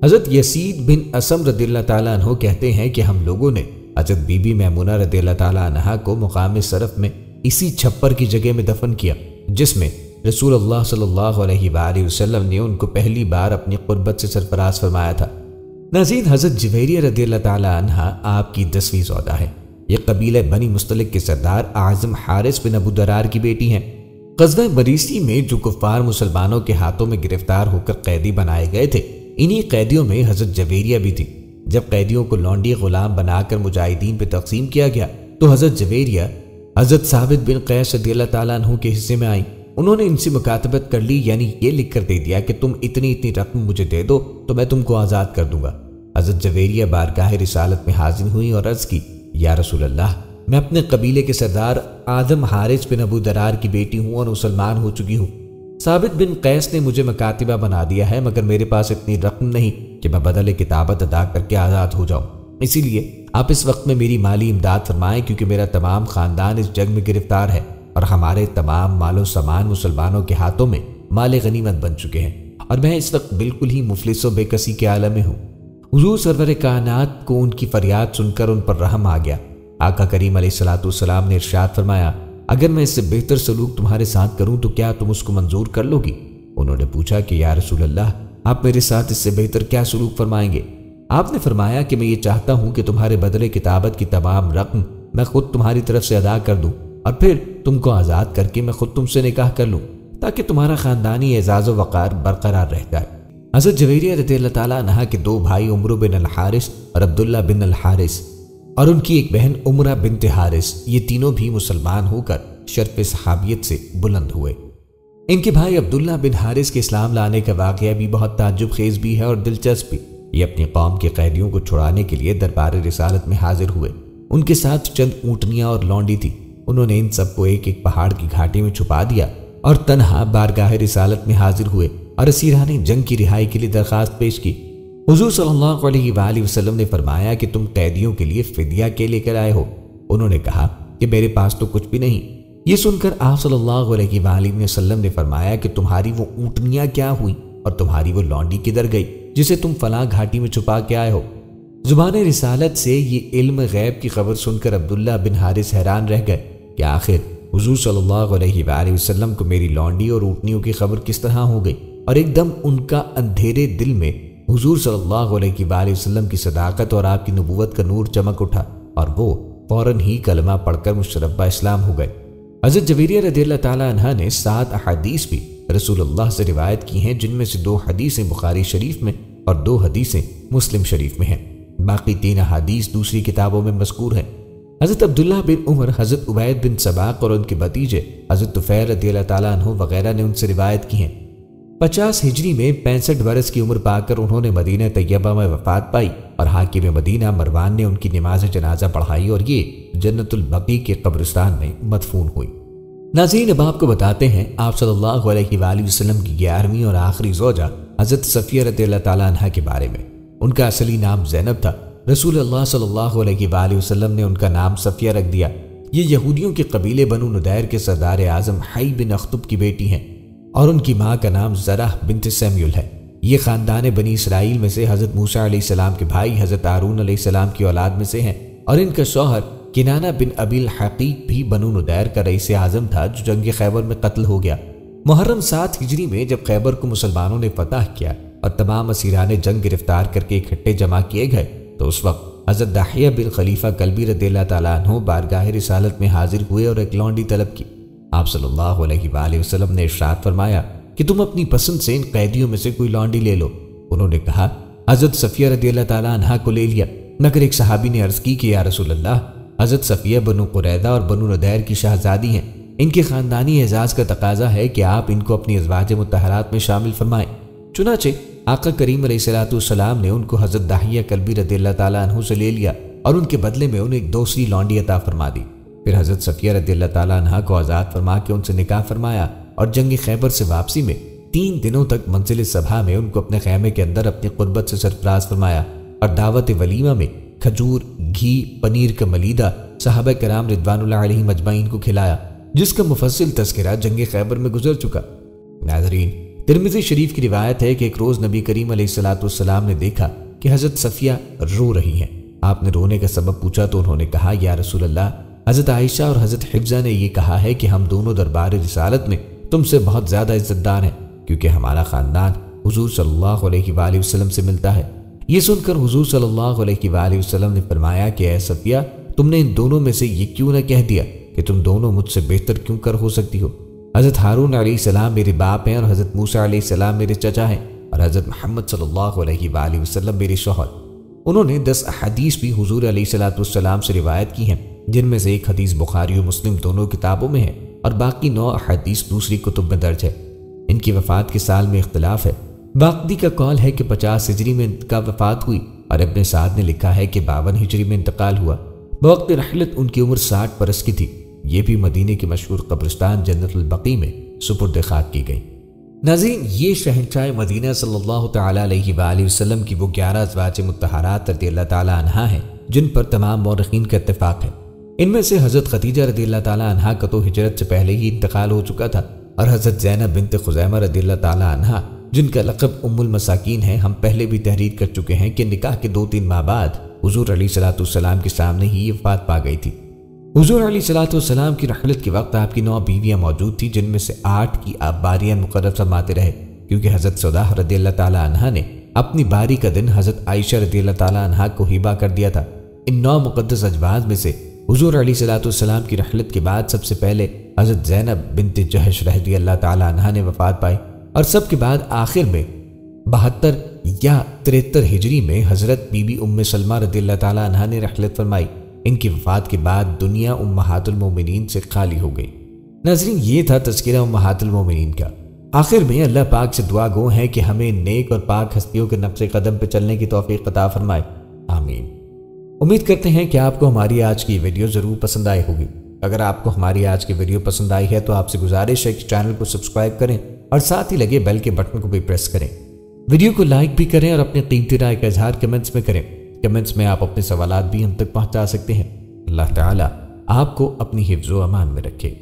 حضرت یزید بن اسم رضی اللہ تعالیٰ عنہ کہتے ہیں کہ ہم لوگوں نے حضرت بی بی میمونہ رضی اللہ تعالیٰ عنہا کو مقام صرف میں اسی چھپر کی جگہ میں دفن کیا جس میں رسول اللہ صلی اللہ علیہ وآلہ وسلم نے ان کو پہلی بار اپنی قربت سے سرفراز فرمایا تھا۔ ناظرین، حضرت جویریہ رضی اللہ تعالیٰ عنہا آپ کی 10ویں زوجہ ہے۔ یہ قبیلہ بنی مستلق کے سردار اعظم حارث بن ابو درار کی بیٹی ہیں۔ غزوہ مریسی میں جو کفار مسلمانوں کے ہاتھوں میں گرفتار ہو کر قیدی بنائے گئے تھے، انہی قیدیوں میں حضرت جویریہ بھی تھی۔ جب قیدیوں کو لونڈی غلام بنا کر مجاہدین پہ تقسیم کیا گیا تو حضرت جویریہ حضرت ثابت بن قیس رضی اللہ تعالیٰ عنہ کے حصے میں آئیں۔ انہوں نے ان سے مکاتبت کر لی، یعنی یہ لکھ کر دے دیا کہ تم اتنی رقم مجھے دے دو تو میں تم کو آزاد کر دوں گا۔ حضرت جویریہ بارگاہ رسالت میں حاضر ہوئی اور عرض کی، یا رسول اللہ، میں اپنے قبیلے کے سردار اعظم حارث بن ابو درار کی بیٹی ہوں اور مسلمان ہو چکی ہوں۔ ثابت بن قیس نے مجھے مکاتبہ بنا دیا ہے، مگر میرے پاس اتنی رقم نہیں کہ میں بدلے کتابت ادا کر کے آزاد ہو جاؤں۔ اسی لیے آپ اس وقت میں میری مالی امداد فرمائیں، کیونکہ میرا تمام خاندان اس جنگ میں گرفتار ہے اور ہمارے تمام مال و سامان مسلمانوں کے ہاتھوں میں مال غنیمت بن چکے ہیں اور میں اس وقت بالکل ہی مفلس و بے کسی کے عالم میں ہوں۔ حضور سرور کائنات کو ان کی فریاد سن کر ان پر رحم آ گیا۔ آقا کریم علیہ الصلوۃ والسلام نے ارشاد فرمایا، اگر میں اس سے بہتر سلوک تمہارے ساتھ کروں تو کیا تم اس کو منظور کر لو گی؟ انہوں نے پوچھا کہ یا رسول اللہ، آپ میرے ساتھ اس سے بہتر کیا سلوک فرمائیں گے؟ آپ نے فرمایا کہ میں یہ چاہتا ہوں کہ تمہارے بدلے کتابت کی تمام رقم میں خود تمہاری طرف سے ادا کر دوں اور پھر تم کو آزاد کر کے میں خود تم سے نکاح کر لوں تاکہ تمہارا خاندانی اعزاز و وقار برقرار رہ جائے۔ حضرت جویریہ رضی اللہ تعالیٰ عنہ کے 2 بھائی عمرو بن الحارث اور عبداللہ بن الحارث اور ان کی ایک بہن عمرہ بنت حارث، یہ تینوں بھی مسلمان ہو کر شرف صحابیت سے بلند ہوئے۔ ان کے بھائی عبداللہ بن حارث کے اسلام لانے کا واقعہ بھی بہت تعجب خیز بھی ہے اور دلچسپ بھی۔ یہ اپنی قوم کے قیدیوں کو چھڑانے کے لیے دربار رسالت میں حاضر ہوئے۔ ان کے ساتھ چند اونٹنیاں اور لونڈی تھی۔ انہوں نے ان سب کو ایک ایک پہاڑ کی گھاٹی میں چھپا دیا اور تنہا بارگاہ رسالت میں حاضر ہوئے اور اسیران جنگ کی رہائی کے لیے درخواست پیش کی۔ حضور صلی اللہ علیہ وآلہ وسلم نے فرمایا کہ تم قیدیوں کے لیے فدیہ کے لے کر آئے ہو؟ انہوں نے کہا کہ میرے پاس تو کچھ بھی نہیں۔ یہ سن کر آپ صلی اللہ علیہ وآلہ وسلم نے فرمایا کہ تمہاری وہ اونٹنیاں کیا ہوئی اور تمہاری وہ لونڈی کدھر گئی جسے تم فلاں گھاٹی میں چھپا کے آئے ہو؟ زبان رسالت سے یہ علم غیب کی خبر سن کر عبداللہ بن حارث حیران رہ گئے کہ آخر حضور صلی اللہ علیہ وآلہ وسلم کو میری لونڈی اور اونٹنیوں کی خبر کس طرح ہو گئی، اور ایک دم ان کا اندھیرے دل میں حضور صلی اللہ علیہ وآلہ وسلم کی صداقت اور آپ کی نبوت کا نور چمک اٹھا اور وہ فوراً ہی کلمہ پڑھ کر مشربہ اسلام ہو گئے۔ حضرت جویریہ رضی اللہ تعالیٰ عنہ نے 7 احادیث بھی رسول اللہ سے روایت کی ہیں، جن میں سے 2 حدیثیں بخاری شریف میں اور 2 حدیثیں مسلم شریف میں ہیں۔ باقی 3 احادیث دوسری کتابوں میں مذکور ہیں۔ حضرت عبداللہ بن عمر، حضرت عبید بن سباق اور ان کے بھتیجے حضرت طفیل رضی اللہ تعالیٰ عنہ وغیرہ نے ان سے روایت کی ہیں۔ 50 ہجری میں 65 برس کی عمر پا کر انہوں نے مدینہ طیبہ میں وفات پائی اور حاکم مدینہ مروان نے ان کی نماز جنازہ پڑھائی اور یہ جنت البقیع کے قبرستان میں مدفون ہوئی۔ ناظرین، اب آپ کو بتاتے ہیں آپ صلی اللہ علیہ وآلہ وسلم کی 11ویں اور آخری زوجہ حضرت صفیہ رضی اللہ تعالیٰ عنہ کے بارے میں۔ ان کا اصلی نام زینب تھا۔ رسول اللہ صلی اللہ علیہ وآلہ وسلم نے ان کا نام صفیہ رکھ دیا۔ یہ یہودیوں کے قبیلے بنو نضیر کے سردار اعظم حی بن اخطب کی بیٹی ہیں اور ان کی ماں کا نام زرہ بنت سیمیول ہے۔ یہ خاندان بنی اسرائیل میں سے حضرت موسیٰ علیہ السلام کے بھائی حضرت ہارون علیہ السلام کی اولاد میں سے ہیں، اور ان کا شوہر کنانہ بن ابی الحقیق بھی بنو نضیر کا رئیس اعظم تھا جو جنگ خیبر میں قتل ہو گیا۔ محرم 7 ہجری میں جب خیبر کو مسلمانوں نے فتح کیا اور تمام اسیران جنگ گرفتار کر کے اکٹھے جمع کیے گئے تو اس وقت حضرت داحیہ بن خلیفہ کلبی رضی اللہ تعالیٰ عنہ بارگاہ رسالت میں حاضر ہوئے اور ایک لونڈی طلب کی۔ آپ صلی اللہ علیہ وآلہ وسلم نے ارشاد فرمایا کہ تم اپنی پسند سے ان قیدیوں میں سے کوئی لونڈی لے لو۔ انہوں نے کہا حضرت صفیہ رضی اللہ تعالیٰ عنہ کو لے لیا، مگر ایک صحابی نے عرض کی کہ یا رسول اللہ، حضرت صفیہ بنو قریظہ اور بنو نضیر کی شہزادی ہیں، ان کے خاندانی اعزاز کا تقاضا ہے کہ آپ ان کو اپنی ازواج مطہرات میں شامل فرمائیں۔ چنانچہ آقا کریم علیہ السلام نے ان کو حضرت داحیہ کلبی رضی اللہ تعالیٰ عنہ سے لے لیا اور ان کے بدلے میں انہیں ایک دوسری لونڈی عطا فرما دی۔ پھر حضرت صفیہ رضی اللہ تعالیٰ عنہ کو آزاد فرما کے ان سے نکاح فرمایا اور جنگ خیبر سے واپسی میں 3 دنوں تک منزل صبا میں ان کو اپنے خیمے کے اندر اپنی قربت سے سرفراز فرمایا اور دعوت ولیمہ میں کھجور، گھی، پنیر کا ملیدہ صحابہ کرام رضوان اللہ علیہم اجمعین کو کھلایا، جس کا مفصل تذکرہ جنگ خیبر میں گزر چکا۔ ناظرین، ترمذی شریف کی روایت ہے کہ ایک روز نبی کریم علیہ السلام نے دیکھا کہ حضرت صفیہ رو رہی ہیں۔ آپ نے رونے کا سبب پوچھا تو انہوں نے کہا، یا رسول اللہ، حضرت عائشہ اور حضرت حفظہ نے یہ کہا ہے کہ ہم دونوں دربار رسالت میں تم سے بہت زیادہ عزت دار ہیں، کیونکہ ہمارا خاندان حضور صلی اللہ علیہ وآلہ وسلم سے ملتا ہے۔ یہ سن کر حضور صلی اللہ علیہ وآلہ وسلم نے فرمایا کہ اے صفیہ، تم نے ان دونوں میں سے یہ کیوں نہ کہہ دیا کہ تم دونوں مجھ سے بہتر کیوں کر ہو سکتی ہو؟ حضرت ہارون علیہ السلام میرے باپ ہیں اور حضرت موسیٰ علیہ السلام میرے چچا ہیں، اور حضرت محمد صلی اللہ علیہ وآلہ وسلم میرے شوہر۔ انہوں نے 10 احادیث بھی حضور علیہ السلام سے روایت کی ہیں، جن میں سے ایک حدیث بخاری و مسلم دونوں کتابوں میں ہے اور باقی 9 احادیث دوسری کتب میں درج ہے۔ ان کی وفات کے سال میں اختلاف ہے۔ باقی کا قول ہے کہ 50 ہجری میں ان کا وفات ہوئی، اور ابن سعد نے لکھا ہے کہ 52 ہجری میں انتقال ہوا۔ بوقت رحلت ان کی عمر 60 برس کی تھی۔ یہ بھی مدینے کی مشہور قبرستان جنت البقیع میں سپرد خاک کی گئی۔ ناظرین، یہ شہنشاہ مدینہ صلی اللہ تعالیٰ علیہ وآلہ وسلم کی وہ 11 ازواج مطہرات رضی اللہ تعالیٰ عنہا ہیں جن پر تمام مورخین کا اتفاق ہے۔ ان میں سے حضرت خدیجہ رضی اللہ تعالیٰ عنہا کا تو ہجرت سے پہلے ہی انتقال ہو چکا تھا، اور حضرت زینب بنت خزیمہ رضی اللہ تعالیٰ عنہا، جن کا لقب ام المساکین ہے، ہم پہلے بھی تحریر کر چکے ہیں کہ نکاح کے 2-3 ماہ بعد حضور علیہ السلام کے سامنے ہی وفات پا گئی تھی۔ حضور علیہ السلام کی رحلت کے وقت آپ کی 9 بیویاں موجود تھیں، جن میں سے 8 کی آپ باریاں مقرر فرماتے رہے، کیونکہ حضرت سودا رضی اللہ تعالیٰ عنہا نے اپنی باری کا دن حضرت عائشہ رضی اللہ تعالیٰ عنہا کو ہبہ کر دیا تھا۔ ان 9 مقدس ازواج میں سے حضور علیہ السلام کی رحلت کے بعد سب سے پہلے حضرت زینب بنت جہش رضی اللہ تعالیٰ عنہا نے وفات پائی، اور سب کے بعد آخر میں 72 یا 73 ہجری میں حضرت بی بی ام سلمہ رضی اللہ تعالیٰ عنہا نے رحلت فرمائی۔ ان کی وفات کے بعد دنیا امہات المومنین سے خالی ہو گئی۔ ناظرین، یہ تھا تذکرہ امہات المومنین کا۔ آخر میں اللہ پاک سے دعا گو ہے کہ ہمیں نیک اور پاک ہستیوں کے نقش قدم پہ چلنے کی توفیق عطا فرمائے، آمین۔ امید کرتے ہیں کہ آپ کو ہماری آج کی ویڈیو ضرور پسند آئی ہوگی۔ اگر آپ کو ہماری آج کی ویڈیو پسند آئی ہے تو آپ سے گزارش ہے کہ چینل کو سبسکرائب کریں اور ساتھ ہی لگے بیل کے بٹن کو بھی پریس کریں۔ ویڈیو کو لائک بھی کریں اور اپنی قیمتی رائے کا اظہار کمنٹس میں کریں۔ کمنٹس میں آپ اپنے سوالات بھی ہم تک پہنچا سکتے ہیں۔ اللہ تعالیٰ آپ کو اپنی حفظ و امان میں رکھے۔